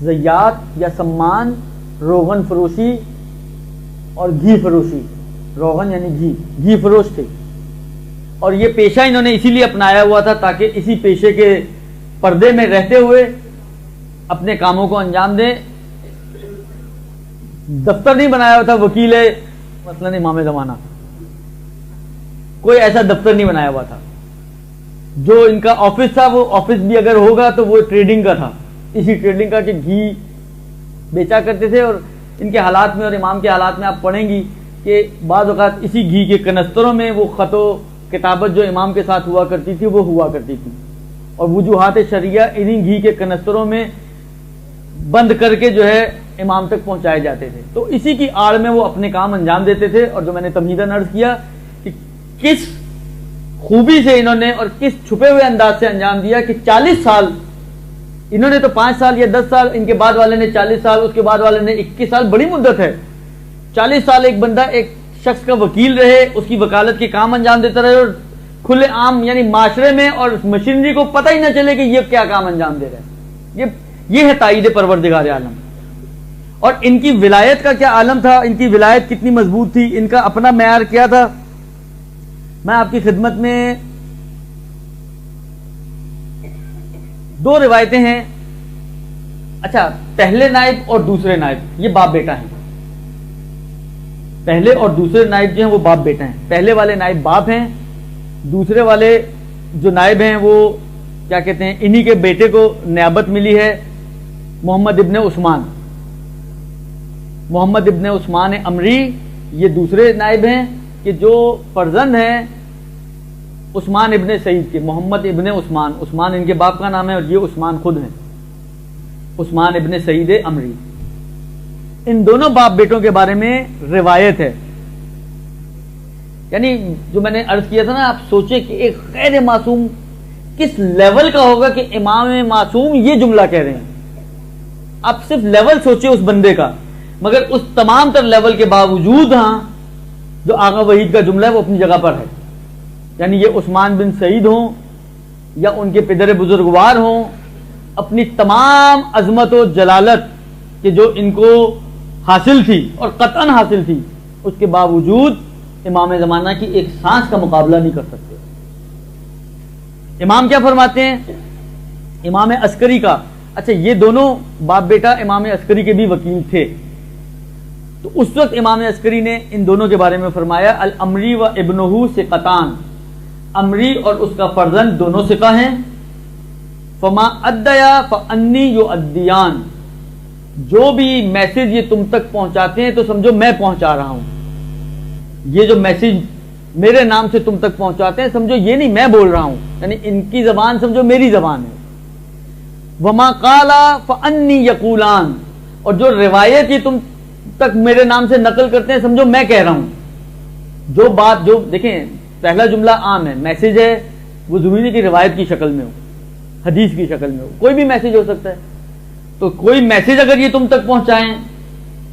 زیات یا سمان روغن فروشی اور گھی فروشی. روغن یعنی گھی فروش تھے. اور یہ پیشہ انہوں نے اسی لیے اپنایا ہوا تھا تاکہ اسی پیشے کے پردے میں رہتے ہوئے اپنے کاموں کو انجام دیں. دفتر نہیں بنایا ہوا تھا وکیل مثلا امام زمانہ, کوئی ایسا دفتر نہیں بنایا ہوا تھا. جو ان کا آفس تھا وہ آفس بھی اگر ہوگا تو وہ ٹریڈنگ کا تھا. اسی ٹریڈنگ کا کہ گھی بیچا کرتے تھے. اور ان کے حالات میں اور امام کے حالات میں آپ پڑھیں گی کہ بعض اوقات اسی گھی کے کنستروں میں وہ خط و کتابت جو امام کے ساتھ ہوا کرتی تھی وہ ہوا کرتی تھی, اور وجوہات شرعیہ انہی گھی کے کنستروں میں بند کر کے جو ہے امام تک پہنچائے جاتے تھے. تو اسی کی آڑ میں وہ اپنے کام انجام دیتے تھے. اور جو میں نے تمہیداً عرض کیا کہ کس خوبی سے انہوں نے اور کس چھپے ہوئے انداز سے انجام دیا کہ 40 سال انہوں نے تو 5 سال یا 10 سال, ان کے بعد والے نے 40 سال, اس کے بعد والے نے 21 سال, بڑی مدت ہے. 40 سال ایک بندہ ایک شخص کا وکیل رہے, اس کی وکالت کے کام انجام دیتا رہے, اور کھلے عام یعنی معاشرے میں اور مشینری کو پتہ ہی نہ چلے کہ یہ کیا کام انجام دے رہے ہیں. یہ ہے تائید پروردگار عالم. اور ان کی ولایت کا کیا عالم تھا, ان کی ولایت کتنی مضبوط تھی, ان کا اپنا معیار کیا تھا. میں آپ کی خدمت میں 2 روایتیں ہیں. اچھا, پہلے نائب اور دوسرے نائب یہ باپ بیٹا ہیں. پہلے اور دوسرے نائب جو ہیں وہ باپ بیٹا ہیں. پہلے والے نائب باپ ہیں, دوسرے والے جو نائب ہیں وہ کیا کہتے ہیں, انہی کے بیٹے کو نیابت ملی ہے, محمد ابن عثمان. محمد ابن عثمان امری یہ دوسرے نائب ہیں کہ جو فرزند ہیں عثمان ابن سعید کے. محمد ابن عثمان، عثمان ان کے باپ کا نام ہے اور یہ عثمان خود ہیں، عثمان ابن سعید امری. ان دونوں باپ بیٹوں کے بارے میں روایت ہے. یعنی جو میں نے عرض کیا تھا نا، آپ سوچیں کہ ایک غیر معصوم کس لیول کا ہوگا کہ امام معصوم یہ جملہ کہہ رہے ہیں. آپ صرف لیول سوچیں اس بندے کا، مگر اس تمام تر لیول کے باوجود ہاں جو آغا وحید کا جملہ ہے وہ اپنی جگہ پر ہے. یعنی یہ عثمان بن سعید ہوں یا ان کے پدر بزرگوار ہوں، اپنی تمام عظمت و جلالت کہ جو ان کو حاصل تھی اور قطعاً حاصل تھی، اس کے باوجود امام زمانہ کی ایک سانس کا مقابلہ نہیں کر سکتے. امام کیا فرماتے ہیں امام عسکری کا؟ اچھا، یہ دونوں باپ بیٹا امام عسکری کے بھی وکیل تھے. تو اس وقت امام عسکری نے ان دونوں کے بارے میں فرمایا الامری و ابنہ ثقتان، امری اور اس کا فرزند دونوں ثقہ ہیں. فما ادیا فانی یؤدیان، جو بھی میسج یہ تم تک پہنچاتے ہیں تو سمجھو میں پہنچا رہا ہوں. یہ جو میسج میرے نام سے تم تک پہنچاتے ہیں سمجھو یہ نہیں میں بول رہا ہوں، یعنی ان کی زبان سمجھو میری زبان ہے. وما قالا فانی یقولان، اور جو روایت یہ تم تک میرے نام سے نقل کرتے ہیں سمجھو میں کہہ رہا ہوں. جو بات، جو دیکھیں پہلا جملہ عام ہے، میسج ہے، وہ ضروری نہیں کہ روایت کی شکل میں ہو، حدیث کی شکل میں ہو، کوئی بھی میسج ہو سکتا ہے. تو کوئی میسج اگر یہ تم تک پہنچائیں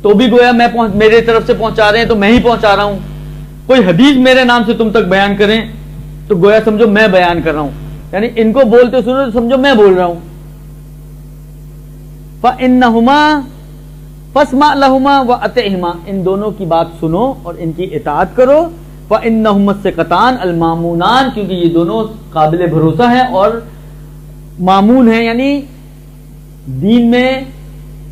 تو بھی گویا میرے طرف سے پہنچا رہے ہیں تو میں ہی پہنچا رہا ہوں. کوئی حدیث میرے نام سے تم تک بیان کریں تو گویا سمجھو میں بیان کر رہا ہوں. یعنی ان کو بولتے سنو تو سمجھو میں بول رہا ہوں. فَإِنَّهُمَا فَاسْمَعْ لَهُمَا وَأَطِعْهُمَا، ان دونوں کی بات سنو اور ان کی اطاعت کرو. فَإِنَّهُمَا الثِّقَتَانِ الْمَامُونَانِ، کیونکہ یہ دونوں قابل بھروسہ ہیں اور مامون ہیں، یعنی دین میں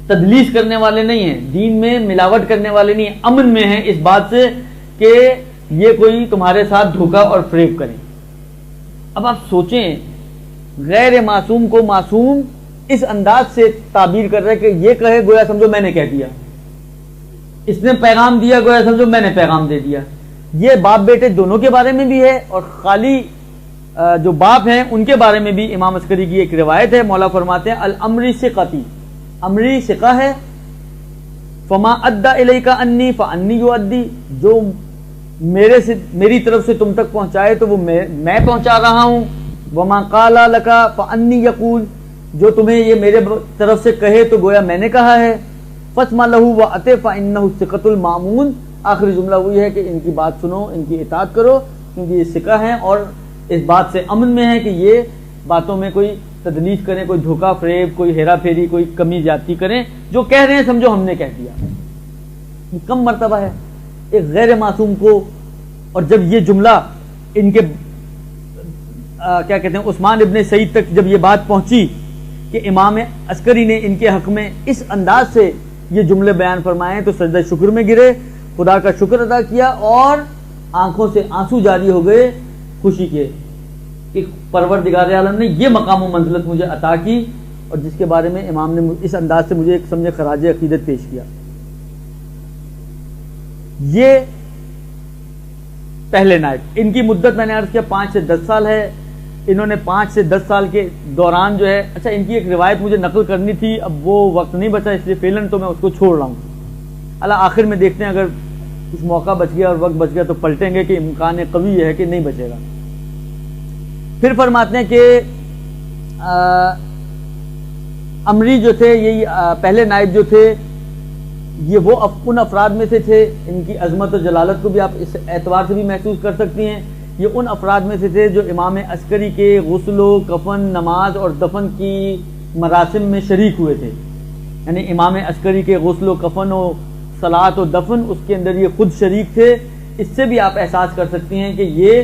تدلیس کرنے والے نہیں ہیں، دین میں ملاوٹ کرنے والے نہیں ہیں، امن میں ہیں اس بات سے کہ یہ کوئی تمہارے ساتھ دھوکہ اور فریب کریں. اب آپ سوچیں، غیر معصوم کو معصوم اس انداز سے تعبیر کر رہے کہ یہ کہے گویا سمجھو میں نے کہہ دیا، اس نے پیغام دیا گویا سمجھو میں نے پیغام دے دیا. یہ باپ بیٹے دونوں کے بارے میں بھی ہے، اور خالی جو باپ ہیں ان کے بارے میں بھی امام عسکری کی ایک روایت ہے. مولا فرماتے ہیں الامری ثقتی، امری ثقہ ہے. فما ادا الیک انی فانی یؤدی، جو میری طرف سے تم تک پہنچائے تو وہ میں پہنچا رہا ہوں. وما قال لک فانی یقول، جو تمہیں یہ میرے طرف سے کہے تو گویا میں نے کہا ہے. فاسمع لہ واطع فانہ الثقۃ المامون، آخری جملہ وہی ہے کہ ان کی بات سنو، ان کی اطاعت کرو، کیونکہ یہ ثقہ ہیں اور اس بات سے امن میں ہے کہ یہ باتوں میں کوئی تدلیس کریں، کوئی دھوکہ فریب، کوئی ہیرا پھیری، کوئی کمی زیادتی کریں. جو کہہ رہے ہیں سمجھو ہم نے کہہ دیا. یہ کم مرتبہ ہے ایک غیر معصوم کو. اور جب یہ جملہ ان کے کیا کہتے ہیں عثمان ابن سعید تک جب یہ بات پہنچی کہ امام عسکری نے ان کے حق میں اس انداز سے یہ جملے بیان فرمائے تو سجدہ شکر میں گرے، خدا کا شکر ادا کیا اور آنکھوں سے آنسو جاری ہو گئے خوشی کے کہ پروردگار عالم نے یہ مقام و منزلت مجھے عطا کی، اور جس کے بارے میں امام نے اس انداز سے مجھے ایک سمجھے خراج عقیدت پیش کیا. یہ پہلے نائب، ان کی مدت میں نے عرض کیا 5 سے 10 سال ہے. انہوں نے 5 سے 10 سال کے دوران جو ہے، اچھا ان کی ایک روایت مجھے نقل کرنی تھی، اب وہ وقت نہیں بچا اس لیے فیلن تو میں اس کو چھوڑ رہا ہوں. اللہ آخر میں دیکھتے ہیں اگر کچھ موقع بچ گیا اور وقت بچ گیا تو پلٹیں گے کہ امکان قوی ہے کہ نہیں بچے گا. پھر فرماتے ہیں کہ امری جو تھے، یہ پہلے نائب جو تھے، یہ وہ ان افراد میں سے تھے، ان کی عظمت و جلالت کو بھی آپ اس اعتبار سے بھی محسوس کر سکتی ہیں. یہ ان افراد میں سے تھے جو امام عسکری کے غسل و کفن، نماز اور دفن کی مراسم میں شریک ہوئے تھے. یعنی امام عسکری کے غسل و کفن و صلاۃ و دفن، اس کے اندر یہ خود شریک تھے. اس سے بھی آپ احساس کر سکتی ہیں کہ یہ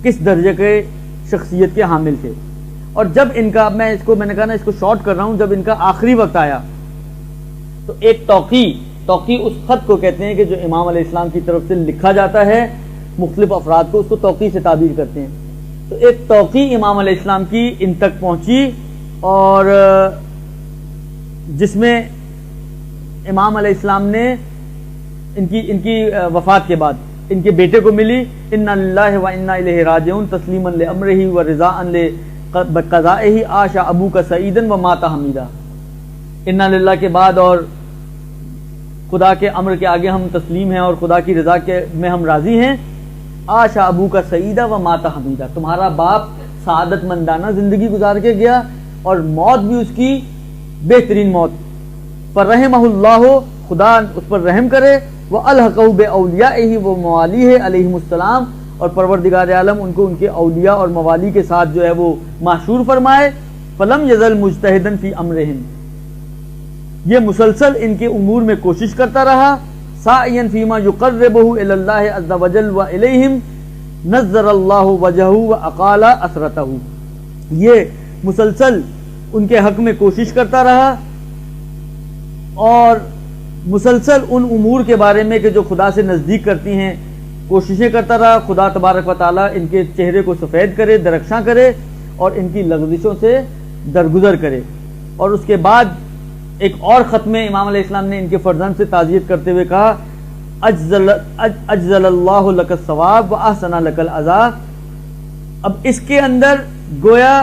کس درجے کے شخصیت کے حامل تھے. اور جب ان کا، میں نے کہا نا اس کو شارٹ کر رہا ہوں، جب ان کا آخری وقت آیا تو ایک توقی اس خط کو کہتے ہیں کہ جو امام علیہ السلام کی طرف سے لکھا جاتا ہے مختلف افراد کو، اس کو توقی سے تعبیر کرتے ہیں. تو ایک توقی امام علیہ السلام کی ان تک پہنچی اور جس میں امام علیہ السلام نے ان کی وفات کے بعد ان کے بیٹے کو ملی، انا للہ و انا الیہ راجعون تسلیما لامرہ و رضاء بقضائہ عاش ابوک سعیدا و مات حمیدا. انا للہ کے بعد اور خدا کے امر کے آگے ہم تسلیم ہیں اور خدا کی رضا کے میں ہم راضی ہیں. عاش ابوک سعیدا و مات حمیدا، تمہارا باپ سعادت مندانہ زندگی گزار کے گیا اور موت بھی اس کی بہترین موت. فرحمہ اللہ، خدا اس پر رحم کرے. وَأَلْحَقَهُ بِأَوْلِيَائِهِ وَمَوَالِيهِ علیہم السلام، اور پروردگار عالم ان کو ان کے اولیاء اور موالی کے ساتھ جو ہے وہ محشور فرمائے. فَلَمْ يَزَلْ مُجْتَهِدًا فِي أَمْرِهِمْ، یہ مسلسل ان کے امور میں کوشش کرتا رہا. سَعْيًا فِي مَا يُقَرِّبُهُ إِلَى اللَّهِ عَزَّ وَجَلَّ وَإِلَيْهِمْ نَزَّرَ اللَّهُ وَجْهَهُ وَأَقَالَ أَثْرَتَهُ، یہ مسلسل ان کے حق میں کوشش کرتا رہا اور مسلسل ان امور کے بارے میں کہ جو خدا سے نزدیک کرتی ہیں کوششیں کرتا رہا. خدا تبارک و تعالیٰ ان کے چہرے کو سفید کرے، درخشاں کرے اور ان کی لغزشوں سے درگزر کرے. اور اس کے بعد ایک اور خط میں امام علیہ السلام نے ان کے فرزند سے تعزیت کرتے ہوئے کہا اجزل اللہ لک الثواب و احسن لک العزاء. اب اس کے اندر گویا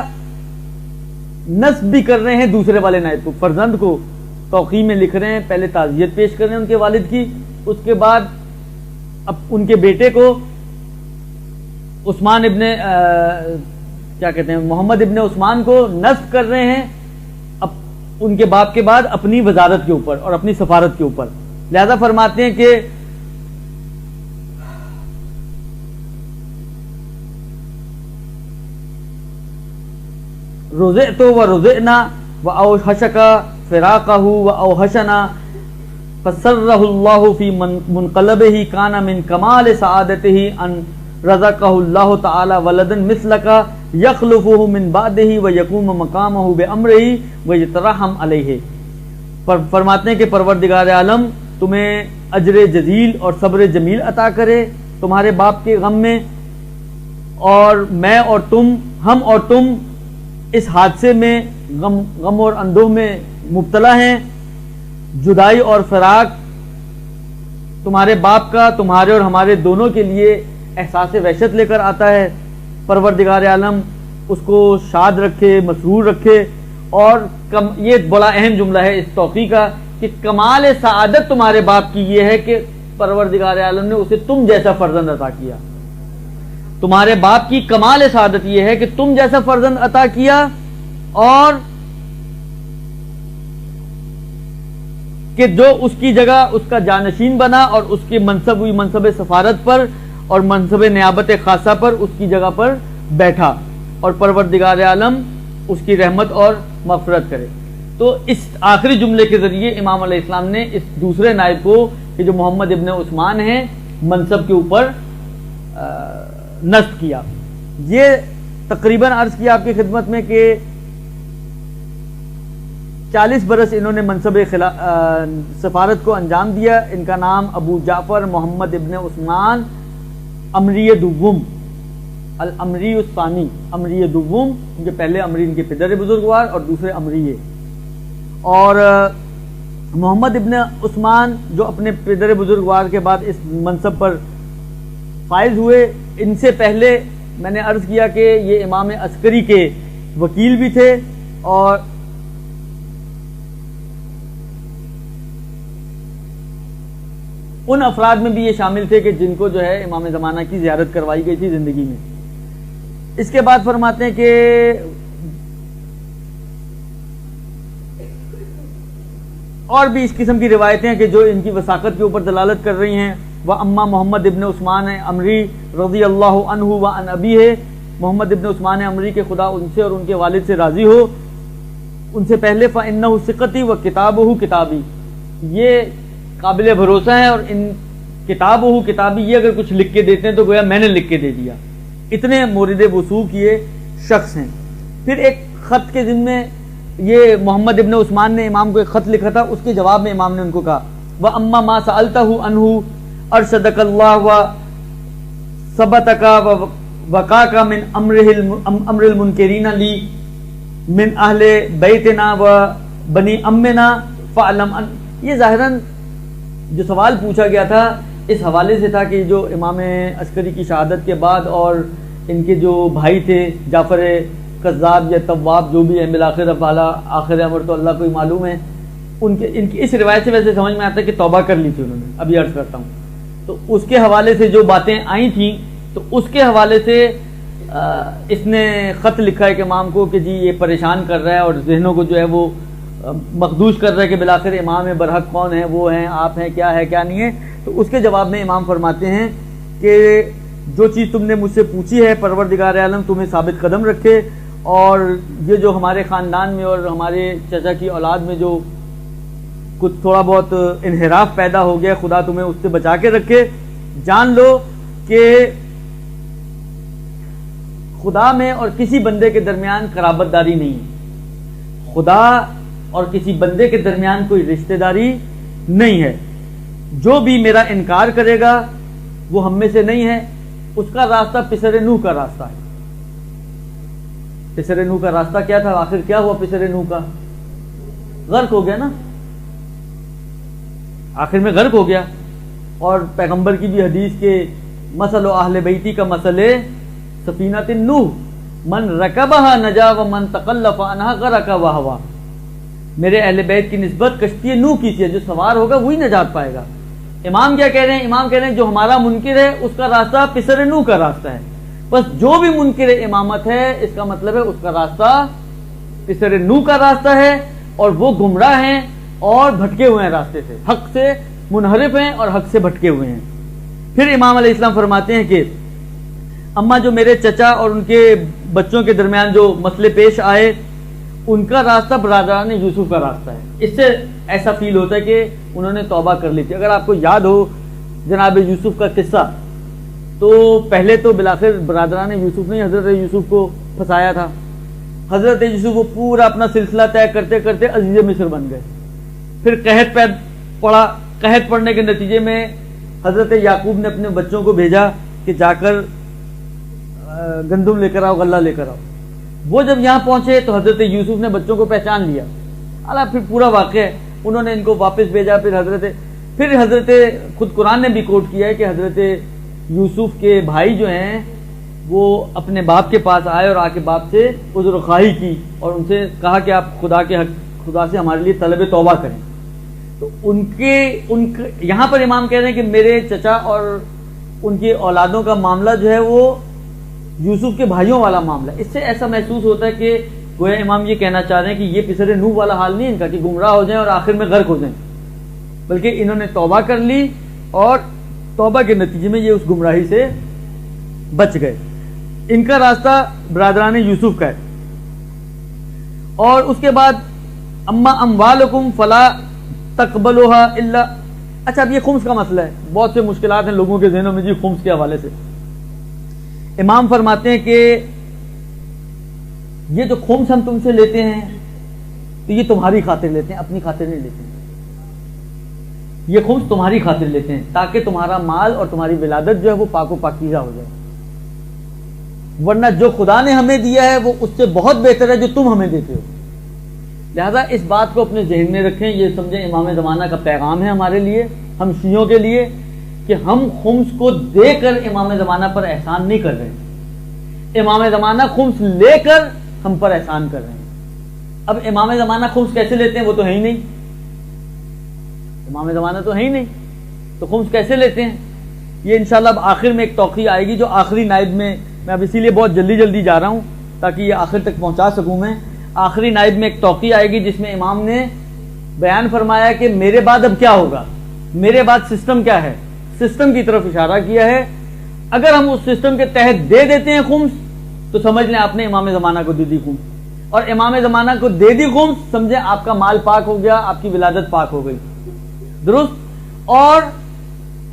نصب بھی کر رہے ہیں دوسرے والے نائب کو، فرزند کو توقیع میں لکھ رہے ہیں، پہلے تعزیت پیش کر رہے ہیں ان کے والد کی، اس کے بعد اب ان کے بیٹے کو عثمان ابن کیا کہتے ہیں محمد ابن عثمان کو نصب کر رہے ہیں اب ان کے باپ کے بعد اپنی وزارت کے اوپر اور اپنی سفارت کے اوپر. لہذا فرماتے ہیں کہ رزقت و رزقنا و اوحشک فراقہ و اوحشنا فسرہ اللہ فی منقلبہ کان من کمال سعادتہ ان رزقہ اللہ تعالی ولدا مثلک یخلفہ من بعدہ ویقوم مقامہ بامرہ ویترحم علیہ. فرماتے ہیں کہ پروردگار عالم تمہیں اجر جزیل اور صبر جمیل عطا کرے تمہارے باپ کے غم میں، اور میں اور تم، ہم اور تم اس حادثے میں غم اور اندوہ میں مبتلا ہیں. جدائی اور فراق تمہارے باپ کا تمہارے اور ہمارے دونوں کے لیے احساس وحشت لے کر آتا ہے. پروردگار عالم اس کو شاد رکھے، مسرور رکھے. اور یہ بڑا اہم جملہ ہے اس توقیع کا کہ کمال سعادت تمہارے باپ کی یہ ہے کہ پروردگار عالم نے اسے تم جیسا فرزند عطا کیا. تمہارے باپ کی کمال سعادت یہ ہے کہ تم جیسا فرزند عطا کیا، اور کہ جو اس کی جگہ اس کا جانشین بنا اور اس کے منصب سفارت پر اور منصب نیابت خاصہ پر اس کی جگہ پر بیٹھا، اور پروردگار عالم اس کی رحمت اور مغفرت کرے. تو اس آخری جملے کے ذریعے امام علیہ السلام نے اس دوسرے نائب کو کہ جو محمد ابن عثمان ہیں منصب کے اوپر نصب کیا. یہ تقریباً عرض کیا آپ کی خدمت میں کہ 40 برس انہوں نے منصب سفارت کو انجام دیا. ان کا نام ابو جعفر محمد ابن عثمان امری دوم، الامری الثانی، امری دوم، ان کے پہلے امری ان کے پدر بزرگوار اور دوسرے امری ہے. اور محمد ابن عثمان جو اپنے پدر بزرگوار کے بعد اس منصب پر فائز ہوئے، ان سے پہلے میں نے عرض کیا کہ یہ امام عسکری کے وکیل بھی تھے، اور ان افراد میں بھی یہ شامل تھے کہ جن کو جو ہے امام زمانہ کی زیارت کروائی گئی تھی زندگی میں. اس کے بعد فرماتے ہیں کہ اور بھی اس قسم کی روایتیں ہیں کہ جو ان کی وثاقت کے اوپر دلالت کر رہی ہیں. وَأَمَّا محمد ابن عثمان عمری رضی اللہ عنہ وعن ابیہ، محمد ابن عثمان عمری کے خدا ان سے اور ان کے والد سے راضی ہو، ان سے پہلے فَإِنَّهُ ثِقَتِي وَكِتَابُهُ کتابی، یہ قابل بھروسہ ہیں، اور ان کتابُهُ کتابی یہ اگر کچھ لکھ کے دیتے ہیں تو گویا میں نے لکھ کے دے دیا. اتنے مورد وثوق یہ شخص ہیں. پھر ایک خط کے ضمن میں یہ محمد ابن عثمان نے امام کو ایک خط لکھا تھا، اس کے جواب میں امام نے ان کو کہا وَأَمَّا مَا سَأَلْتَهُ عَنْهُ ارشدک اللہ و ثبتک وقاک من امر المنکرین لی من اہل بیتنا و بنی امنا یہ ظاہراً جو سوال پوچھا گیا تھا اس حوالے سے تھا کہ جو امام عسکری کی شہادت کے بعد اور ان کے جو بھائی تھے جعفر کذاب یا تواب جو بھی ہے بالآخر افعلا آخر امر تو اللہ کو ہی معلوم ہے، ان کی اس روایت سے ویسے سمجھ میں آتا ہے کہ توبہ کر لی تھی انہوں نے، ابھی عرض کرتا ہوں. تو اس کے حوالے سے جو باتیں آئی تھیں تو اس کے حوالے سے اس نے خط لکھا ہے کہ امام کو کہ جی یہ پریشان کر رہا ہے اور ذہنوں کو جو ہے وہ مخدوش کر رہا ہے کہ بالآخر امام برحق کون ہے، وہ ہیں، آپ ہیں، کیا ہے کیا نہیں ہے. تو اس کے جواب میں امام فرماتے ہیں کہ جو چیز تم نے مجھ سے پوچھی ہے پروردگار عالم تمہیں ثابت قدم رکھے، اور یہ جو ہمارے خاندان میں اور ہمارے چچا کی اولاد میں جو کچھ تھوڑا بہت انحراف پیدا ہو گیا خدا تمہیں اس سے بچا کے رکھے. جان لو کہ خدا میں اور کسی بندے کے درمیان قرابت داری نہیں ہے، خدا اور کسی بندے کے درمیان کوئی رشتہ داری نہیں ہے. جو بھی میرا انکار کرے گا وہ ہم میں سے نہیں ہے، اس کا راستہ پسر نوح کا راستہ ہے. پسر نوح کا راستہ کیا تھا؟ آخر کیا ہوا پسر نوح کا؟ غرق ہو گیا نا، آخر میں غرق ہو گیا. اور پیغمبر کی بھی حدیث کے مثل اہل بیتی کا مثل سفینۃ نوح من رکبها نجا ومن تخلف عنها غرق وهوى. میرے اہل بیت کی نسبت کشتی نوح کی ہے، جو سوار ہوگا وہی نجات پائے گا. امام کیا کہہ رہے ہیں؟ امام کہہ رہے ہیں جو ہمارا منکر ہے اس کا راستہ پسر نوح کا راستہ ہے. بس جو بھی منکر امامت ہے اس کا مطلب ہے اس کا راستہ پسر نوح کا راستہ ہے، اور وہ گمراہ ہیں اور بھٹکے ہوئے ہیں راستے سے، حق سے منحرف ہیں اور حق سے بھٹکے ہوئے ہیں. پھر امام علیہ السلام فرماتے ہیں کہ اما جو میرے چچا اور ان کے بچوں کے درمیان جو مسئلے پیش آئے ان کا راستہ برادران یوسف کا راستہ ہے. اس سے ایسا فیل ہوتا ہے کہ انہوں نے توبہ کر لی تھی. اگر آپ کو یاد ہو جناب یوسف کا قصہ، تو پہلے تو بالآخر برادران یوسف نے حضرت یوسف کو پھنسایا تھا. حضرت یوسف وہ پورا اپنا سلسلہ طے کرتے کرتے عزیز مصر بن گئے. پھر قحط پڑا، قحط پڑنے کے نتیجے میں حضرت یعقوب نے اپنے بچوں کو بھیجا کہ جا کر گندم لے کر آؤ، غلہ لے کر آؤ. وہ جب یہاں پہنچے تو حضرت یوسف نے بچوں کو پہچان لیا. اللہ پھر پورا واقعہ ہے، انہوں نے ان کو واپس بھیجا. پھر حضرت خود قرآن نے بھی کوٹ کیا ہے کہ حضرت یوسف کے بھائی جو ہیں وہ اپنے باپ کے پاس آئے اور آ کے باپ سے عذر خواہی کی اور ان سے کہا کہ آپ خدا سے ہمارے لیے طلب توبہ کریں. تو یہاں پر امام کہہ رہے ہیں کہ میرے چچا اور ان کی اولادوں کا معاملہ جو ہے وہ یوسف کے بھائیوں والا معاملہ. اس سے ایسا محسوس ہوتا ہے کہ گویا امام یہ کہنا چاہ رہے ہیں کہ یہ پسر نوح والا حال نہیں ان کا کہ گمراہ ہو جائیں اور آخر میں غرق ہو جائیں، بلکہ انہوں نے توبہ کر لی اور توبہ کے نتیجے میں یہ اس گمراہی سے بچ گئے. ان کا راستہ برادران یوسف کا ہے. اور اس کے بعد اما اموالکم فلا تقبلوها الا. اچھا اب یہ خمس کا مسئلہ ہے، بہت سے مشکلات ہیں لوگوں کے ذہنوں میں جی خمس کے حوالے سے. امام فرماتے ہیں کہ یہ جو خمس ہم تم سے لیتے ہیں تو یہ تمہاری خاطر لیتے ہیں، اپنی خاطر نہیں لیتے ہیں. یہ خمس تمہاری خاطر لیتے ہیں تاکہ تمہارا مال اور تمہاری ولادت جو ہے وہ پاک و پاکیزہ ہو جائے. ورنہ جو خدا نے ہمیں دیا ہے وہ اس سے بہت بہتر ہے جو تم ہمیں دیتے ہو. لہذا اس بات کو اپنے ذہن میں رکھیں. یہ سمجھیں امام زمانہ کا پیغام ہے ہمارے لیے، ہم شیعوں کے لیے، کہ ہم خمس کو دے کر امام زمانہ پر احسان نہیں کر رہے ہیں. امام زمانہ خمس لے کر ہم پر احسان کر رہے ہیں. اب امام زمانہ خمس کیسے لیتے ہیں؟ وہ تو ہے ہی نہیں. امام زمانہ تو ہے ہی نہیں، تو خمس کیسے لیتے ہیں؟ یہ انشاءاللہ اب آخر میں ایک توقیع آئے گی جو آخری نائب میں اب اسی لیے بہت جلدی جا رہا ہوں تاکہ یہ آخر تک پہنچا سکوں میں. آخری نائب میں ایک توقیع آئے گی جس میں امام نے بیان فرمایا کہ میرے بعد اب کیا ہوگا، میرے بعد سسٹم کیا ہے. سسٹم کی طرف اشارہ کیا ہے. اگر ہم اس سسٹم کے تحت دے دیتے ہیں خمس تو سمجھ لیں آپ نے امام زمانہ کو دے دی خمس، اور امام زمانہ کو دے دی خمس سمجھیں آپ کا مال پاک ہو گیا، آپ کی ولادت پاک ہو گئی. درست. اور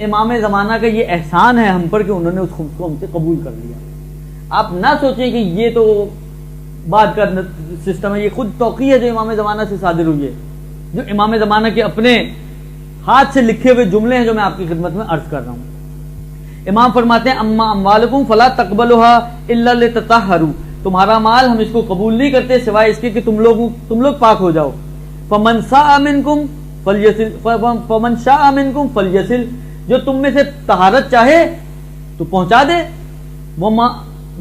امام زمانہ کا یہ احسان ہے ہم پر کہ انہوں نے اس خمس کو ہم سے قبول کر لیا. آپ نہ سوچیں کہ یہ تو بات کا سسٹم ہے، یہ خود توقیع ہے جو امام زمانہ سے صادر ہوئی ہے، جو امام زمانہ کے اپنے ہاتھ سے لکھے ہوئے جملے ہیں جو میں آپ کی خدمت میں عرض کر رہا ہوں. امام فرماتے ہیں اما اموالکم فلا تقبلوها الا لتطہروا. تمہارا مال ہم اس کو قبول نہیں کرتے سوائے اس کے کہ تم لوگ پاک ہو جاؤ. فمن ساء منکم فلیصل فمن شاء منکم فلیصل، جو تم میں سے طہارت چاہے تو پہنچا دے،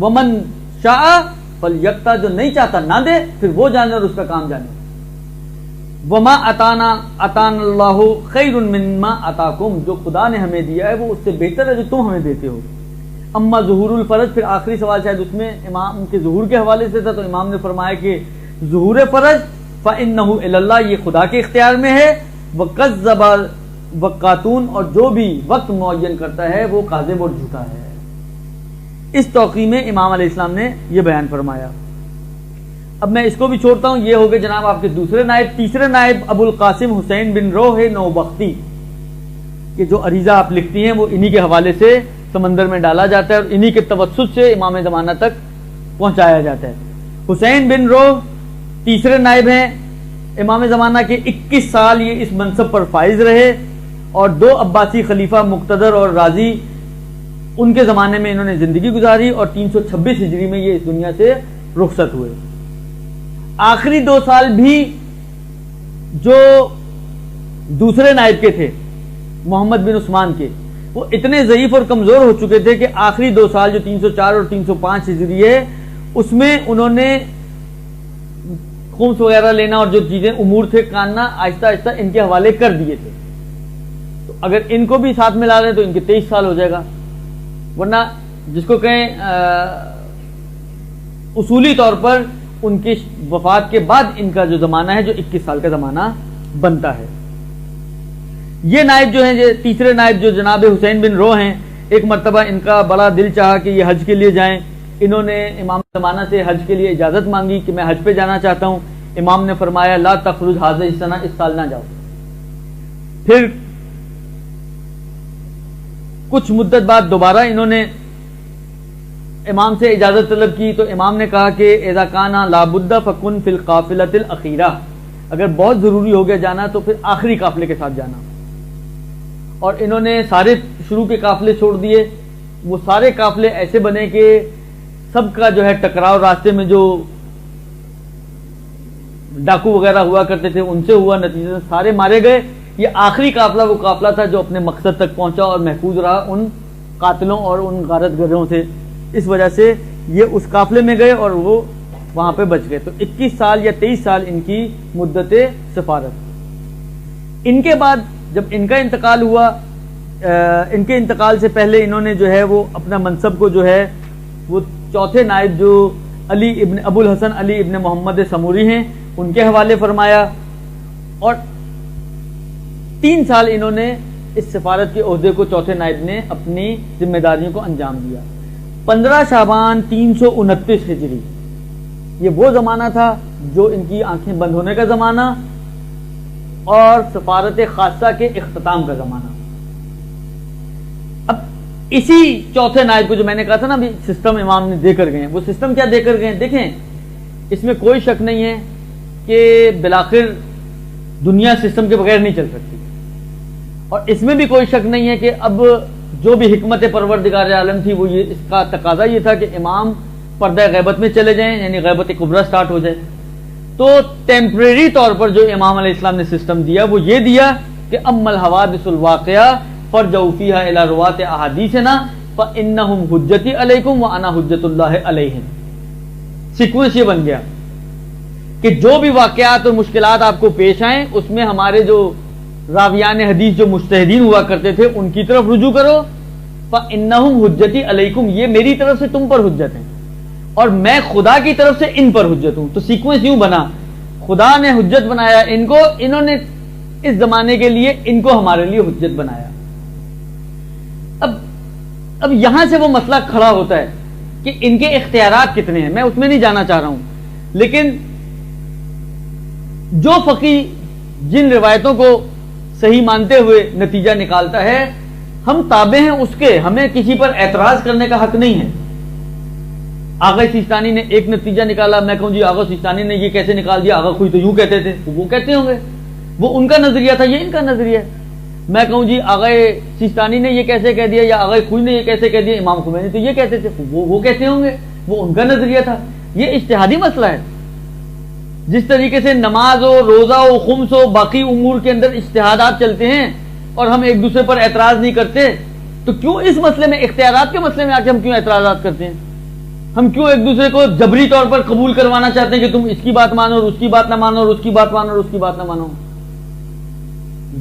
ومن شاء فلیقطع، جو نہیں چاہتا نہ دے، پھر وہ جانے اور اس کا کام جانے۔ وما اتانا اللہ خیر مما اتاکم، جو خدا نے ہمیں دیا ہے وہ اس سے بہتر ہے جو تم ہمیں دیتے ہو۔ اما ظہور الفرج، پھر آخری سوال شاید اس میں امام کے ظہور کے حوالے سے تھا، تو امام نے فرمایا کہ ظہور فرج فإنہ الی اللہ، یہ خدا کے اختیار میں ہے، وکذب وقاتون، اور جو بھی وقت معین کرتا ہے وہ کاذب اور جھوٹا ہے۔ اس توقیع میں امام علیہ السلام نے یہ بیان فرمایا۔ اب میں اس کو بھی چھوڑتا ہوں، یہ ہو گئے جناب آپ کے دوسرے نائب۔ تیسرے نائب ابو القاسم حسین بن روح نوبختی، کہ جو عریضہ آپ لکھتی ہیں وہ انہی کے حوالے سے سمندر میں ڈالا جاتا ہے اور انہی کے توسط سے امام زمانہ تک پہنچایا جاتا ہے۔ حسین بن روح تیسرے نائب ہیں امام زمانہ کے، 21 سال یہ اس منصب پر فائز رہے، اور 2 عباسی خلیفہ مقتدر اور راضی ان کے زمانے میں انہوں نے زندگی گزاری، اور 326 ہجری میں یہ اس دنیا سے رخصت ہوئے۔ آخری 2 سال بھی جو دوسرے نائب کے تھے محمد بن عثمان کے، وہ اتنے ضعیف اور کمزور ہو چکے تھے کہ آخری 2 سال جو 304 اور 305 ہجری ہے اس میں انہوں نے خمس وغیرہ لینا اور جو چیزیں امور تھے کاننا آہستہ آہستہ ان کے حوالے کر دیے تھے۔ تو اگر ان کو بھی ساتھ ملا لیں تو ان کے 23 سال ہو جائے گا، ورنہ جس کو کہیں اصولی طور پر ان کی وفات کے بعد ان کا جو زمانہ ہے جو 21 سال کا زمانہ بنتا ہے۔ یہ نائب جو ہیں، یہ تیسرے نائب جو جناب حسین بن رو ہیں، ایک مرتبہ ان کا بڑا دل چاہا کہ یہ حج کے لیے جائیں۔ انہوں نے امام زمانہ سے حج کے لیے اجازت مانگی کہ میں حج پہ جانا چاہتا ہوں۔ امام نے فرمایا لا تخرج هذه السنہ، اس سال نہ جاؤ۔ پھر کچھ مدت بعد دوبارہ انہوں نے امام سے اجازت طلب کی، تو امام نے کہا کہ اذا کان لا بد فکن فی القافلۃ الاخیرہ، اگر بہت ضروری ہو گیا جانا تو پھر آخری قافلے کے ساتھ جانا۔ اور انہوں نے سارے شروع کے قافلے چھوڑ دیے۔ وہ سارے قافلے ایسے بنے کہ سب کا جو ہے ٹکراؤ راستے میں جو ڈاکو وغیرہ ہوا کرتے تھے ان سے ہوا، نتیجے سے سارے مارے گئے۔ یہ آخری قافلہ وہ قافلہ تھا جو اپنے مقصد تک پہنچا اور محفوظ رہا ان قاتلوں اور ان غارت گروں سے۔ اس وجہ سے یہ اس قافلے میں گئے اور وہ وہاں پہ بچ گئے۔ تو 21 سال یا 23 سال ان کی مدت سفارت۔ ان کے بعد جب ان کا انتقال ہوا، ان کے انتقال سے پہلے انہوں نے جو ہے وہ اپنا منصب کو جو ہے وہ چوتھے نائب جو علی ابن ابو الحسن علی ابن محمد سموری ہیں ان کے حوالے فرمایا، اور 3 سال انہوں نے اس سفارت کے عہدے کو چوتھے نائب نے اپنی ذمہ داریوں کو انجام دیا۔ 15 شعبان 329 ہجری یہ وہ زمانہ تھا جو ان کی آنکھیں بند ہونے کا زمانہ اور سفارت خاصہ کے اختتام کا زمانہ۔ اب اسی چوتھے نائب کو جو میں نے کہا تھا نا ابھی سسٹم امام نے دے کر گئے، وہ سسٹم کیا دے کر گئے دیکھیں، اس میں کوئی شک نہیں ہے کہ بالآخر دنیا سسٹم کے بغیر نہیں چل سکتی، اور اس میں بھی کوئی شک نہیں ہے کہ اب جو بھی حکمت پروردگار عالم تھی وہ یہ اس کا تقاضا یہ تھا کہ امام پردہ غیبت میں چلے جائیں، یعنی غیبت کبریٰ سٹارٹ ہو جائے۔ تو ٹیمپریری طور پر جو امام علیہ السلام نے سسٹم دیا وہ یہ دیا کہ اما الحوادث الواقعہ فرجعوا فیہا الی رواة احادیثنا فانہم حجتی علیکم وانا حجت اللہ علیہم۔ سیکوینس یہ بن گیا کہ جو بھی واقعات اور مشکلات آپ کو پیش آئیں اس میں ہمارے جو راویان حدیث جو مجتہدین ہوا کرتے تھے ان کی طرف رجوع کرو، فانہم حجتی علیکم، یہ میری طرف سے تم پر حجت ہیں اور میں خدا کی طرف سے ان پر حجت ہوں۔ تو سیکوینس یوں بنا، خدا نے حجت بنایا ان کو، انہوں نے اس زمانے کے لیے ان کو ہمارے لیے حجت بنایا۔ اب یہاں سے وہ مسئلہ کھڑا ہوتا ہے کہ ان کے اختیارات کتنے ہیں، میں اس میں نہیں جانا چاہ رہا ہوں، لیکن جو فقی جن روایتوں کو صحیح مانتے ہوئے نتیجہ نکالتا ہے ہم تابع ہیں اس کے، ہمیں کسی پر اعتراض کرنے کا حق نہیں ہے۔ آغا سیستانی نے ایک نتیجہ نکالا، میں کہوں جی آغا سیستانی نے یہ کیسے نکال دیا، آغا خوئی تو یوں کہتے تھے، وہ کہتے ہوں گے، وہ ان کا نظریہ تھا، یہ ان کا نظریہ ہے۔ میں کہوں جی آغا سیستانی نے یہ کیسے کہہ دیا یا آغا خوئی نے یہ کیسے کہہ دیا، امام خمینی تو یہ کہتے تھے، وہ کہتے ہوں گے، وہ ان کا نظریہ تھا۔ یہ اجتہادی مسئلہ ہے، جس طریقے سے نماز ہو، روزہ ہو، خمس ہو، باقی امور کے اندر اجتہادات چلتے ہیں اور ہم ایک دوسرے پر اعتراض نہیں کرتے، تو کیوں اس مسئلے میں، اختیارات کے مسئلے میں آ کے ہم کیوں اعتراضات کرتے ہیں؟ ہم کیوں ایک دوسرے کو جبری طور پر قبول کروانا چاہتے ہیں کہ تم اس کی بات مانو اور اس کی بات نہ مانو اور اس کی بات مانو اور اس کی بات نہ مانو؟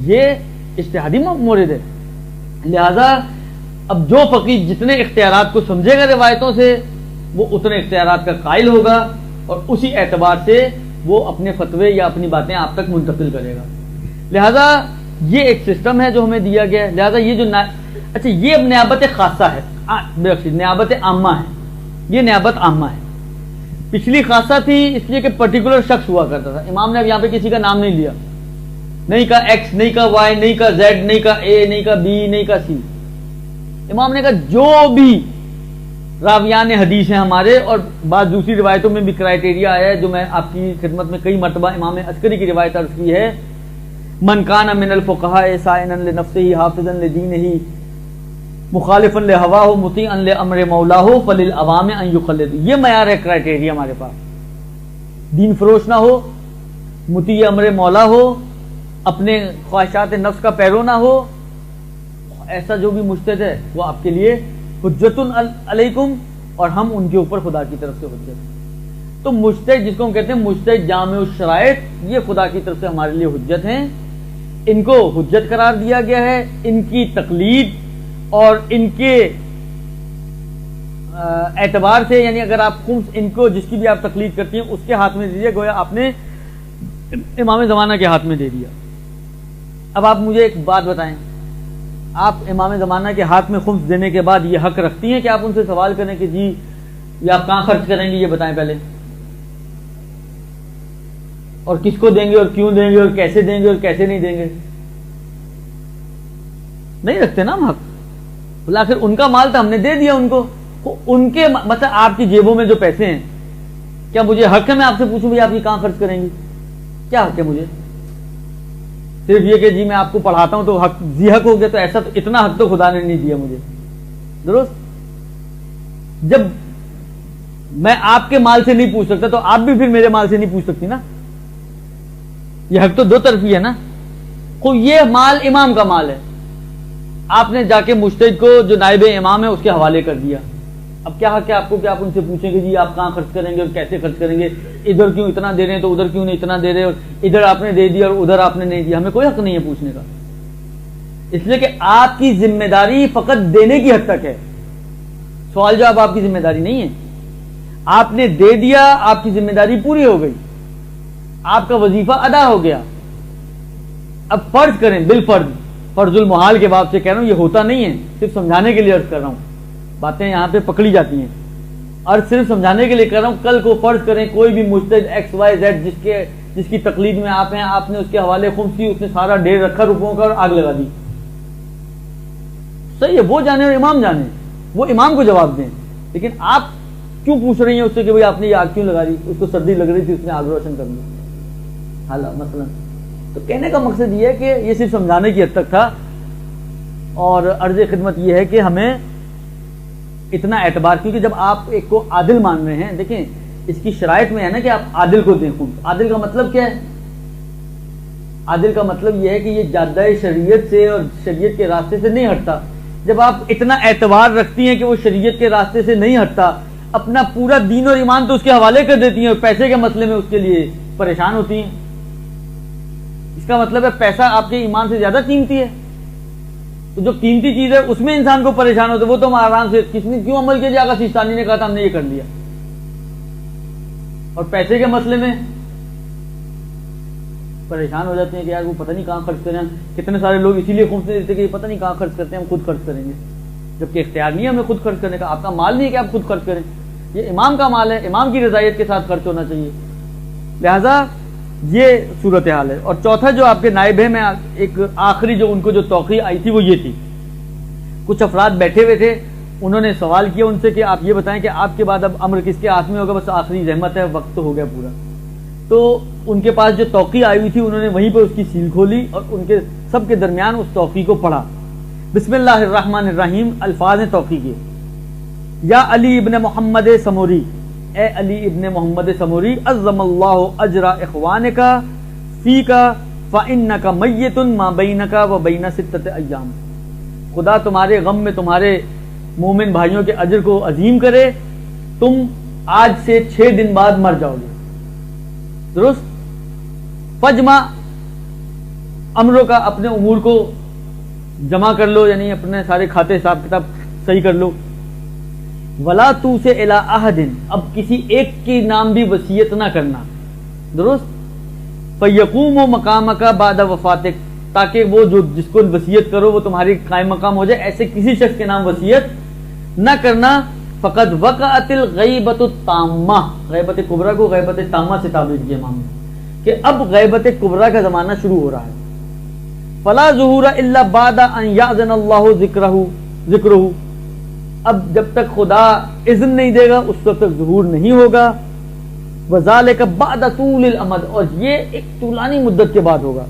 یہ اجتہادی مورد ہے. لہذا اب جو فقیہ جتنے اختیارات کو سمجھے گا روایتوں سے، وہ اتنے اختیارات کا قائل ہوگا اور اسی اعتبار سے وہ اپنے فتوے یا اپنی باتیں آپ تک منتقل کرے گا. لہذا یہ ایک سسٹم ہے جو ہمیں دیا گیا ہے. لہذا یہ جو اچھا یہ اب نیابت خاصہ ہے، نیابت عامہ ہے. یہ نیابت عامہ ہے. پچھلی خاصہ تھی اس لیے کہ پرٹیکولر شخص ہوا کرتا تھا. امام نے اب یہاں پہ کسی کا نام نہیں لیا، نہیں کا ایکس، نہیں کا وائی، نہیں کا زیڈ، نہیں کا اے، نہیں کا بی، نہیں کا سی. امام نے کہا جو بھی راویان حدیث ہیں ہمارے، اور بعض دوسری روایتوں میں بھی کرائٹیریا آیا ہے جو میں آپ کی خدمت میں کئی مرتبہ امام عسکری کی روایت عرض کی ہے، من کان من الفقہاء سائنا لنفسہ حافظا لدینہ مخالفا لہواہ مطیعا لامر مولاہ فللعوام ان یقلد. یہ معیار ہے، کرائٹیریا ہمارے پاس. دین فروش نہ ہو، مطیع امر مولا ہو، اپنے خواہشات نفس کا پیرو نہ ہو. ایسا جو بھی مجتہد ہے وہ آپ کے لیے حجت علیکم، اور ہم ان کے اوپر خدا کی طرف سے حجت. تو مجتہد جس کو ہم کہتے ہیں مجتہد جامع الشرائط، یہ خدا کی طرف سے ہمارے لیے حجت ہیں. ان کو حجت قرار دیا گیا ہے. ان کی تقلید اور ان کے اعتبار سے، یعنی اگر آپ خمس ان کو جس کی بھی آپ تقلید کرتی ہیں اس کے ہاتھ میں دیجیے، گویا آپ نے امام زمانہ کے ہاتھ میں دے دیا. اب آپ مجھے ایک بات بتائیں، آپ امام زمانہ کے ہاتھ میں خمس دینے کے بعد یہ حق رکھتی ہیں کہ آپ ان سے سوال کریں کہ جی یہ آپ کہاں خرچ کریں گے، یہ بتائیں پہلے، اور کس کو دیں گے اور کیوں دیں گے اور کیسے دیں گے اور کیسے نہیں دیں گے؟ نہیں رکھتے نا ہم حق. آخر ان کا مال تو ہم نے دے دیا ان کو. ان کے مطلب آپ کی جیبوں میں جو پیسے ہیں، کیا مجھے حق ہے میں آپ سے پوچھوں بھائی آپ یہ کہاں خرچ کریں گی؟ کیا حق ہے مجھے؟ صرف یہ کہ جی میں آپ کو پڑھاتا ہوں تو حق جی حق ہو گیا، تو ایسا تو اتنا حق تو خدا نے نہیں دیا مجھے. درست. جب میں آپ کے مال سے نہیں پوچھ سکتا تو آپ بھی پھر میرے مال سے نہیں پوچھ سکتی نا. یہ حق تو دو طرفی ہے نا. یہ مال امام کا مال ہے، آپ نے جا کے مجتہد کو جو نائب امام ہے اس کے حوالے کر دیا. اب کیا حق ہے آپ کو کہ آپ ان سے پوچھیں گے جی آپ کہاں خرچ کریں گے اور کیسے خرچ کریں گے، ادھر کیوں اتنا دے رہے ہیں تو ادھر کیوں نہیں اتنا دے رہے، اور ادھر آپ نے دے دیا اور ادھر آپ نے نہیں دیا. ہمیں کوئی حق نہیں ہے پوچھنے کا، اس لیے کہ آپ کی ذمہ داری فقط دینے کی حد تک ہے. سوال جواب آپ کی ذمہ داری نہیں ہے. آپ نے دے دیا، آپ کی ذمہ داری پوری ہو گئی، آپ کا وظیفہ ادا ہو گیا. اب فرض کریں، بالفرض، فرض المحال کے باب سے کہہ رہا ہوں، یہ ہوتا نہیں ہے، صرف سمجھانے کے لیے عرض کر رہا ہوں. باتیں یہاں پہ پکڑی جاتی ہیں اور صرف سمجھانے کے لیے کر رہا ہوں. کل کو فرض کریں کوئی بھی مجتہد ایکس وائی زیڈ جس کی تقلید میں آپ ہیں، آپ نے اس کے حوالے خمس کی، اس نے سارا ڈھیر رکھا روپوں کا اور آگ لگا دی. صحیح ہے، وہ جانے اور امام جانے، وہ امام کو جواب دیں. لیکن آپ کیوں پوچھ رہی ہیں اس سے کہ بھائی آپ نے یہ آگ کیوں لگا دی؟ اس کو سردی لگ رہی تھی، اس نے آگ روشن کر دی. حالات مثلا تو کہنے کا مقصد یہ ہے کہ یہ صرف سمجھانے کی حد تک تھا. اور عرض خدمت یہ ہے کہ ہمیں اتنا اعتبار، کیونکہ جب آپ ایک کو عادل مان رہے ہیں، دیکھیں اس کی شرائط میں ہے نا کہ آپ عادل کو دیں خود. عادل کا مطلب کیا ہے؟ عادل کا مطلب یہ ہے کہ یہ جادہ شریعت سے اور شریعت کے راستے سے نہیں ہٹتا. جب آپ اتنا اعتبار رکھتی ہیں کہ وہ شریعت کے راستے سے نہیں ہٹتا، اپنا پورا دین اور ایمان تو اس کے حوالے کر دیتی ہیں اور پیسے کے مسئلے میں اس کے لیے پریشان ہوتی ہیں. اس کا مطلب ہے پیسہ آپ کے ایمان سے زیادہ قیمتی ہے. تو جو قیمتی چیز ہے اس میں انسان کو پریشان ہوتا ہے، وہ تو ہم آرام سے، کس نے کیوں عمل کیا جی؟ آقا سیستانی نے کہا تھا ہم نے یہ کر لیا. اور پیسے کے مسئلے میں پریشان ہو جاتے ہیں کہ یار وہ پتہ نہیں کہاں خرچ کریں. کتنے سارے لوگ اسی لیے خمس نہیں دیتے کہ یہ پتہ نہیں کہاں خرچ کرتے ہیں، ہم خود خرچ کریں گے. جبکہ اختیار نہیں ہے ہمیں خود خرچ کرنے کا. آپ کا مال نہیں ہے کہ آپ خود خرچ کریں، یہ امام کا مال ہے، امام کی رضایت کے ساتھ خرچ ہونا چاہیے. لہذا یہ صورتحال ہے. اور چوتھا جو آپ کے نائب ہیں، میں ایک آخری جو ان کو جو توقیع آئی تھی وہ یہ تھی. کچھ افراد بیٹھے ہوئے تھے، انہوں نے سوال کیا ان سے کہ آپ یہ بتائیں کہ آپ کے بعد اب امر کس کے ہاتھ میں ہوگا؟ بس آخری زحمت ہے، وقت تو ہو گیا پورا. تو ان کے پاس جو توقیع آئی ہوئی تھی انہوں نے وہیں پہ اس کی سیل کھولی اور ان کے سب کے درمیان اس توقیع کو پڑھا. بسم اللہ الرحمن الرحیم الفاظ ہیں توقیع کے. یا علی ابن محمد سموری، اے علی ابن محمد سموری عظم اللہ اجر اخوانک فیک فانک میت ما بینک و بین ستۃ ایام. خدا تمہارے غم میں تمہارے مومن بھائیوں کے اجر کو عظیم کرے. تم آج سے 6 دن بعد مر جاؤ گے. درست. فجمع امروں کا, اپنے امور کو جمع کر لو, یعنی اپنے سارے کھاتے حساب کتاب صحیح کر لو. ولا تو سے الی احد, اب کسی ایک کے نام بھی وصیت نہ کرنا. درست. فیقوم مقامک بعد وفاتک, تاکہ وہ جو جس کو وصیت کرو وہ تمہاری قائم مقام ہو جائے, ایسے کسی شخص کے نام وصیت نہ کرنا. فقد وقعت الغیبۃ التامہ, غیبت کبریٰ کو غیبت تامہ سے تعبیر کیا امام نے کہ اب غیبت کبریٰ کا زمانہ شروع ہو رہا ہے. فلا ظہور الا بعد ان یاذن اللہ ذکرہ, اب جب تک خدا اذن نہیں دے گا اس وقت تک ظہور نہیں ہوگا. وذالک بعد طول الامد, اور یہ ایک طولانی مدت کے بعد ہوگا.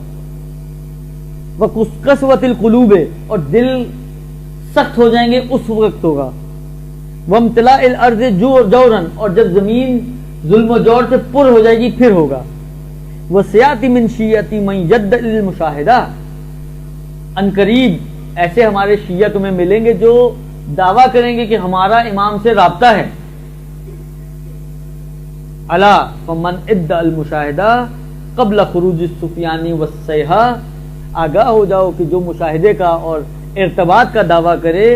وقسوۃ القلوب, اور دل سخت ہو جائیں گے اس وقت ہوگا. وامتلاء الارض جورا, اور جب زمین ظلم و جور سے پر ہو جائے گی پھر ہوگا. وسیاتی من شیعتی من یدعی المشاہدہ, ان قریب ایسے ہمارے شیعہ تمہیں ملیں گے جو دعویٰ کریں گے کہ ہمارا امام سے رابطہ ہے. الا فمن ادعى المشاہدہ قبل خروج السفیانی والصیحہ, آگاہ ہو جاؤ کہ جو مشاہدے کا اور ارتباط کا دعویٰ کرے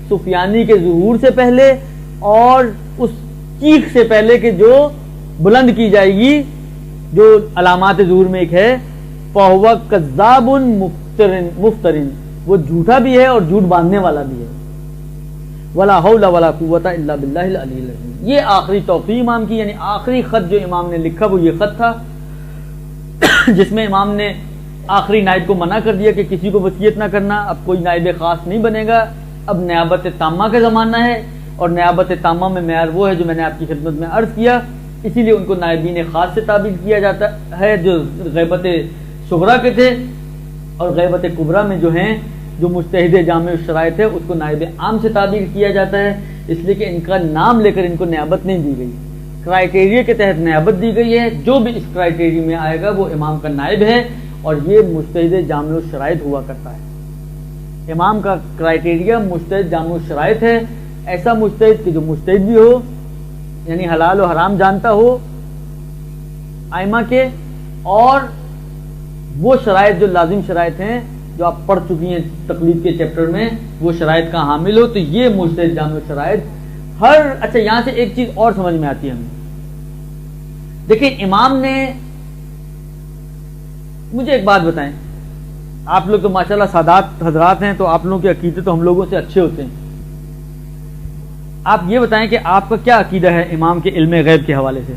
سفیانی کے ظہور سے پہلے اور اس چیخ سے پہلے کہ جو بلند کی جائے گی, جو علامات ظہور میں ایک ہے, فہو کذاب مفترن, وہ جھوٹا بھی ہے اور جھوٹ باندھنے والا بھی ہے. ولا حول ولا قوت الا باللہ العلی العظیم. یہ آخری توقیع امام کی, یعنی آخری خط جو امام نے لکھا وہ یہ خط تھا جس میں امام نے آخری نائب کو منع کر دیا کہ کسی کو وصیت نہ کرنا. اب کوئی نائب خاص نہیں بنے گا, اب نیابت تامہ کا زمانہ ہے, اور نیابت تامہ میں معیار وہ ہے جو میں نے آپ کی خدمت میں عرض کیا. اسی لیے ان کو نائبین خاص سے تعبیر کیا جاتا ہے جو غیبت صغریٰ کے تھے, اور غیبت کبریٰ میں جو ہیں جو مجتہد جامع الشرائط ہے اس کو نائب عام سے تعبیر کیا جاتا ہے, اس لیے کہ ان کا نام لے کر ان کو نیابت نہیں دی گئی, کرائیٹیریا کے تحت نیابت دی گئی ہے. جو بھی اس کرائیٹیریا میں آئے گا وہ امام کا نائب ہے, اور یہ مجتہد جامع الشرائط ہوا کرتا ہے. امام کا کرائیٹیریا مجتہد جامع الشرائط ہے, ایسا مجتہد کہ جو مجتہد بھی ہو, یعنی حلال و حرام جانتا ہو ائمہ کے, اور وہ شرائط جو لازم شرائط ہیں جو آپ پڑھ چکی ہیں تقلید کے چیپٹر میں, وہ شرائط کا حامل ہو. تو یہ مجتہد جامع شرائط ہر. اچھا, یہاں سے ایک چیز اور سمجھ میں آتی ہے ہمیں. دیکھیں امام نے, مجھے ایک بات بتائیں, آپ لوگ تو ماشاءاللہ سادات حضرات ہیں تو آپ لوگوں کے عقیدے تو ہم لوگوں سے اچھے ہوتے ہیں. آپ یہ بتائیں کہ آپ کا کیا عقیدہ ہے امام کے علم غیب کے حوالے سے؟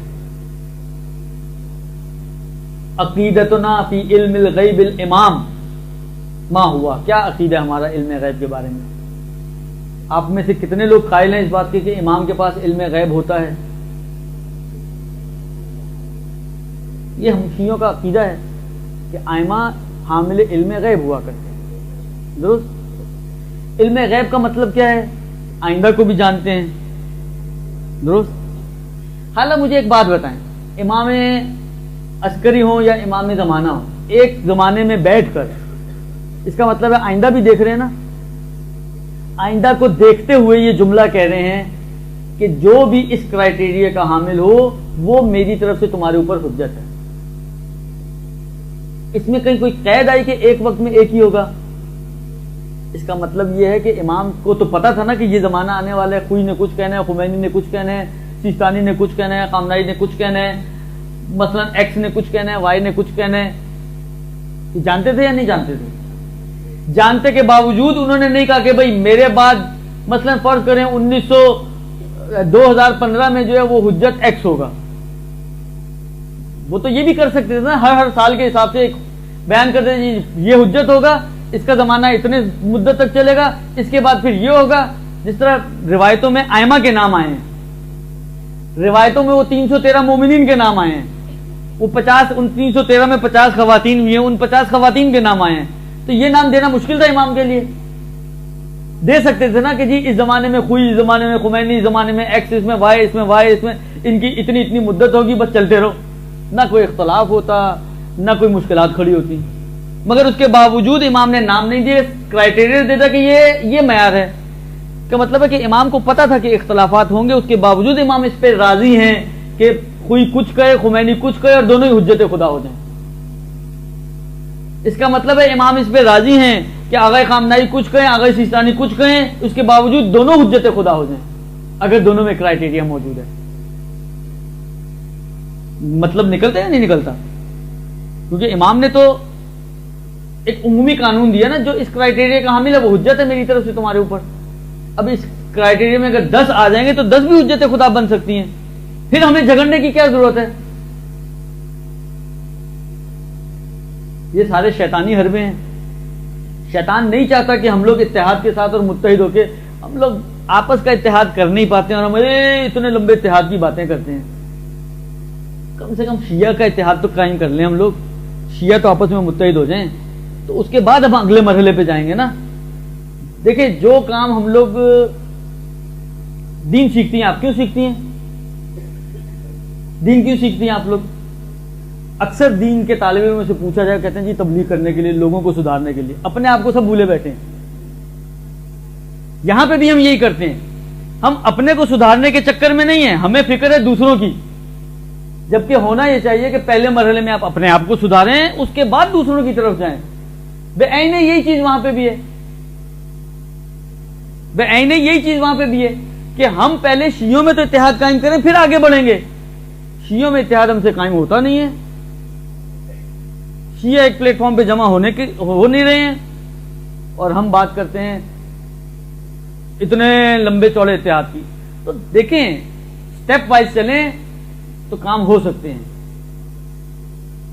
عقیدتنا فی علم الغیب الامام ما ہوا, کیا عقیدہ ہے ہمارا علم غیب کے بارے میں؟ آپ میں سے کتنے لوگ قائل ہیں اس بات کے کہ امام کے پاس علم غیب ہوتا ہے؟ یہ ہم شیعوں کا عقیدہ ہے کہ ائمہ حامل علم غیب ہوا کرتے ہیں. درست. علم غیب کا مطلب کیا ہے؟ آئندہ کو بھی جانتے ہیں. درست. حالانکہ مجھے ایک بات بتائیں, امام عسکری ہوں یا امام زمانہ ہوں, ایک زمانے میں بیٹھ کر, اس کا مطلب ہے آئندہ بھی دیکھ رہے ہیں نا, آئندہ کو دیکھتے ہوئے یہ جملہ کہہ رہے ہیں کہ جو بھی اس کرائیٹیریا کا حامل ہو وہ میری طرف سے تمہارے اوپر حجت ہے. اس میں کہیں کوئی قید آئی کہ ایک وقت میں ایک ہی ہوگا؟ اس کا مطلب یہ ہے کہ امام کو تو پتا تھا نا کہ یہ زمانہ آنے والا ہے, خوئی نے کچھ کہنا ہے, خمینی نے کچھ کہنا ہے, سیستانی نے کچھ کہنا ہے, خامنائی نے کچھ کہنا ہے, مثلا ایکس نے کچھ کہنا ہے, وائی نے کچھ کہنا ہے. جانتے تھے یا نہیں جانتے تھے؟ جانتے کے باوجود انہوں نے نہیں کہا کہ بھئی میرے بعد مثلا فرض کریں 2015 میں جو ہے وہ حجت ایکس ہوگا. وہ تو یہ بھی کر سکتے تھے نا, ہر سال کے حساب سے بیان کرتے تھے یہ حجت ہوگا, اس کا زمانہ اتنے مدت تک چلے گا, اس کے بعد پھر یہ ہوگا. جس طرح روایتوں میں ائمہ کے نام آئے ہیں, روایتوں میں وہ 313 مومنین کے نام آئے ہیں, وہ 313 میں 50 خواتین بھی ہیں, ان 50 خواتین کے نام آئے ہیں. تو یہ نام دینا مشکل تھا امام کے لیے. دے سکتے تھے نا کہ جی اس زمانے میں خوئی، اس زمانے میں خمینی، اس زمانے میں ایکس، اس میں وائی، اس میں وائی، اس میں ان کی اتنی مدت ہوگی، بس چلتے رہو، نہ کوئی اختلاف ہوتا نہ کوئی مشکلات کھڑی ہوتی. مگر اس کے باوجود امام نے نام نہیں دیے، کرائٹیریا دیتا کہ یہ معیار ہے. کا مطلب ہے کہ امام کو پتا تھا کہ اختلافات ہوں گے، اس کے باوجود امام اس پہ راضی ہیں کہ کوئی کچھ کہے، خمینی کچھ کہے، اور دونوں ہی حجت خدا ہو جائیں. اس کا مطلب ہے امام اس پہ راضی ہیں کہ آغا خامنائی کچھ کہیں، آغا سیستانی کچھ کہیں، اس کے باوجود دونوں حجت خدا ہو جائیں اگر دونوں میں کرائٹیریا موجود ہے. مطلب نکلتا ہے یا نہیں نکلتا؟ کیونکہ امام نے تو ایک عمومی قانون دیا نا، جو اس کرائٹیریا کا حامل ہے وہ حجت ہے میری طرف سے تمہارے اوپر. اب اس کرائٹیریا میں اگر 10 آ جائیں گے تو 10 بھی حجت خدا بن سکتی ہیں، پھر ہمیں جھگڑنے کی کیا ضرورت ہے؟ یہ سارے شیطانی حربے ہیں. شیطان نہیں چاہتا کہ ہم لوگ اتحاد کے ساتھ اور متحد ہو کے، ہم لوگ آپس کا اتحاد کر نہیں پاتے اور ہم اتنے لمبے اتحاد کی باتیں کرتے ہیں. کم سے کم شیعہ کا اتحاد تو قائم کر لیں ہم لوگ، شیعہ تو آپس میں متحد ہو جائیں، تو اس کے بعد ہم اگلے مرحلے پہ جائیں گے نا. دیکھیں جو کام ہم لوگ دین سیکھتی ہیں، آپ کیوں سیکھتی ہیں؟ دین کیوں سیکھتی ہیں آپ لوگ؟ اکثر دین کے طالب علموں سے پوچھا جائے، کہتے ہیں جی تبلیغ کرنے کے لیے، لوگوں کو سدھارنے کے لیے. اپنے آپ کو سب بھولے بیٹھے ہیں. یہاں پہ بھی ہم یہی کرتے ہیں، ہم اپنے کو سدھارنے کے چکر میں نہیں ہیں، ہمیں فکر ہے دوسروں کی. جبکہ ہونا یہ چاہیے کہ پہلے مرحلے میں آپ اپنے آپ کو سدھاریں، اس کے بعد دوسروں کی طرف جائیں. بے عین یہی چیز وہاں پہ بھی ہے، بے عین یہی چیز وہاں پہ بھی ہے کہ ہم پہلے شیعوں میں تو اتحاد قائم کریں، پھر آگے بڑھیں گے. شیعوں میں اتحاد ہم سے قائم ہوتا نہیں ہے. شیعہ ایک پلیٹ فارم پہ جمع ہو نہیں رہے ہیں، اور ہم بات کرتے ہیں اتنے لمبے چوڑے اتحاد کی. تو دیکھیں سٹیپ وائز چلیں تو کام ہو سکتے ہیں.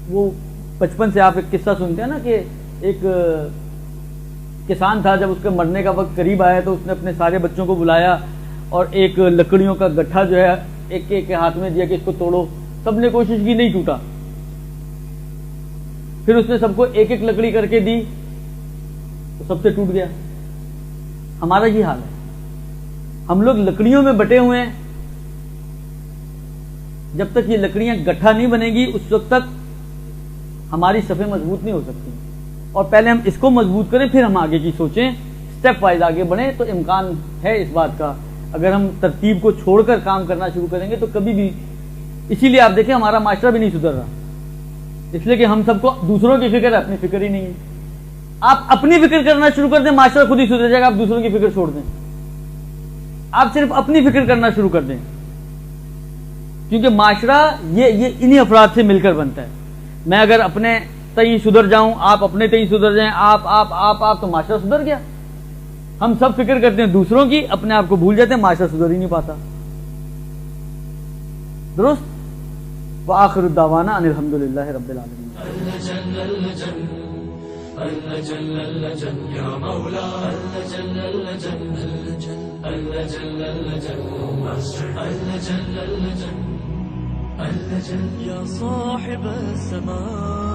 وہ بچپن سے آپ ایک قصہ سنتے ہیں نا کہ ایک کسان تھا، جب اس کے مرنے کا وقت قریب آیا تو اس نے اپنے سارے بچوں کو بلایا اور ایک لکڑیوں کا گٹھا جو ہے ایک کے ہاتھ میں دیا کہ اس کو توڑو. سب نے کوشش کی، نہیں ٹوٹا. پھر اس نے سب کو ایک ایک لکڑی کر کے دی تو سب سے ٹوٹ گیا. ہمارا یہ حال ہے، ہم لوگ لکڑیوں میں بٹے ہوئے ہیں. جب تک یہ لکڑیاں گٹھا نہیں بنے گی اس وقت تک ہماری صفیں مضبوط نہیں ہو سکتی. اور پہلے ہم اس کو مضبوط کریں، پھر ہم آگے کی سوچیں، سٹیپ وائز آگے بڑھیں. تو امکان ہے اس بات کا. اگر ہم ترتیب کو چھوڑ کر کام کرنا شروع کریں گے تو کبھی بھی، اسی لیے آپ دیکھیں ہمارا معاشرہ بھی نہیں سدھر رہا، اس لیے کہ ہم سب کو دوسروں کی فکر ہے، اپنی فکر ہی نہیں ہے. آپ اپنی فکر کرنا شروع کر دیں، معاشرہ خود ہی سدھر جائے گا. آپ دوسروں کی فکر چھوڑ دیں، آپ صرف اپنی فکر کرنا شروع کر دیں، کیونکہ معاشرہ یہ انہی افراد سے مل کر بنتا ہے. میں اگر اپنے تئیں سدھر جاؤں، آپ اپنے تئیں سدھر جائیں، آپ تو معاشرہ سدھر گیا. ہم سب فکر کرتے ہیں دوسروں کی، اپنے آپ کو بھول جاتے ہیں، معاشرہ سدھر ہی نہیں پاتا. درست. وآخر الدعوانا ان الحمد للہ رب العالمین. يا صاحب السماء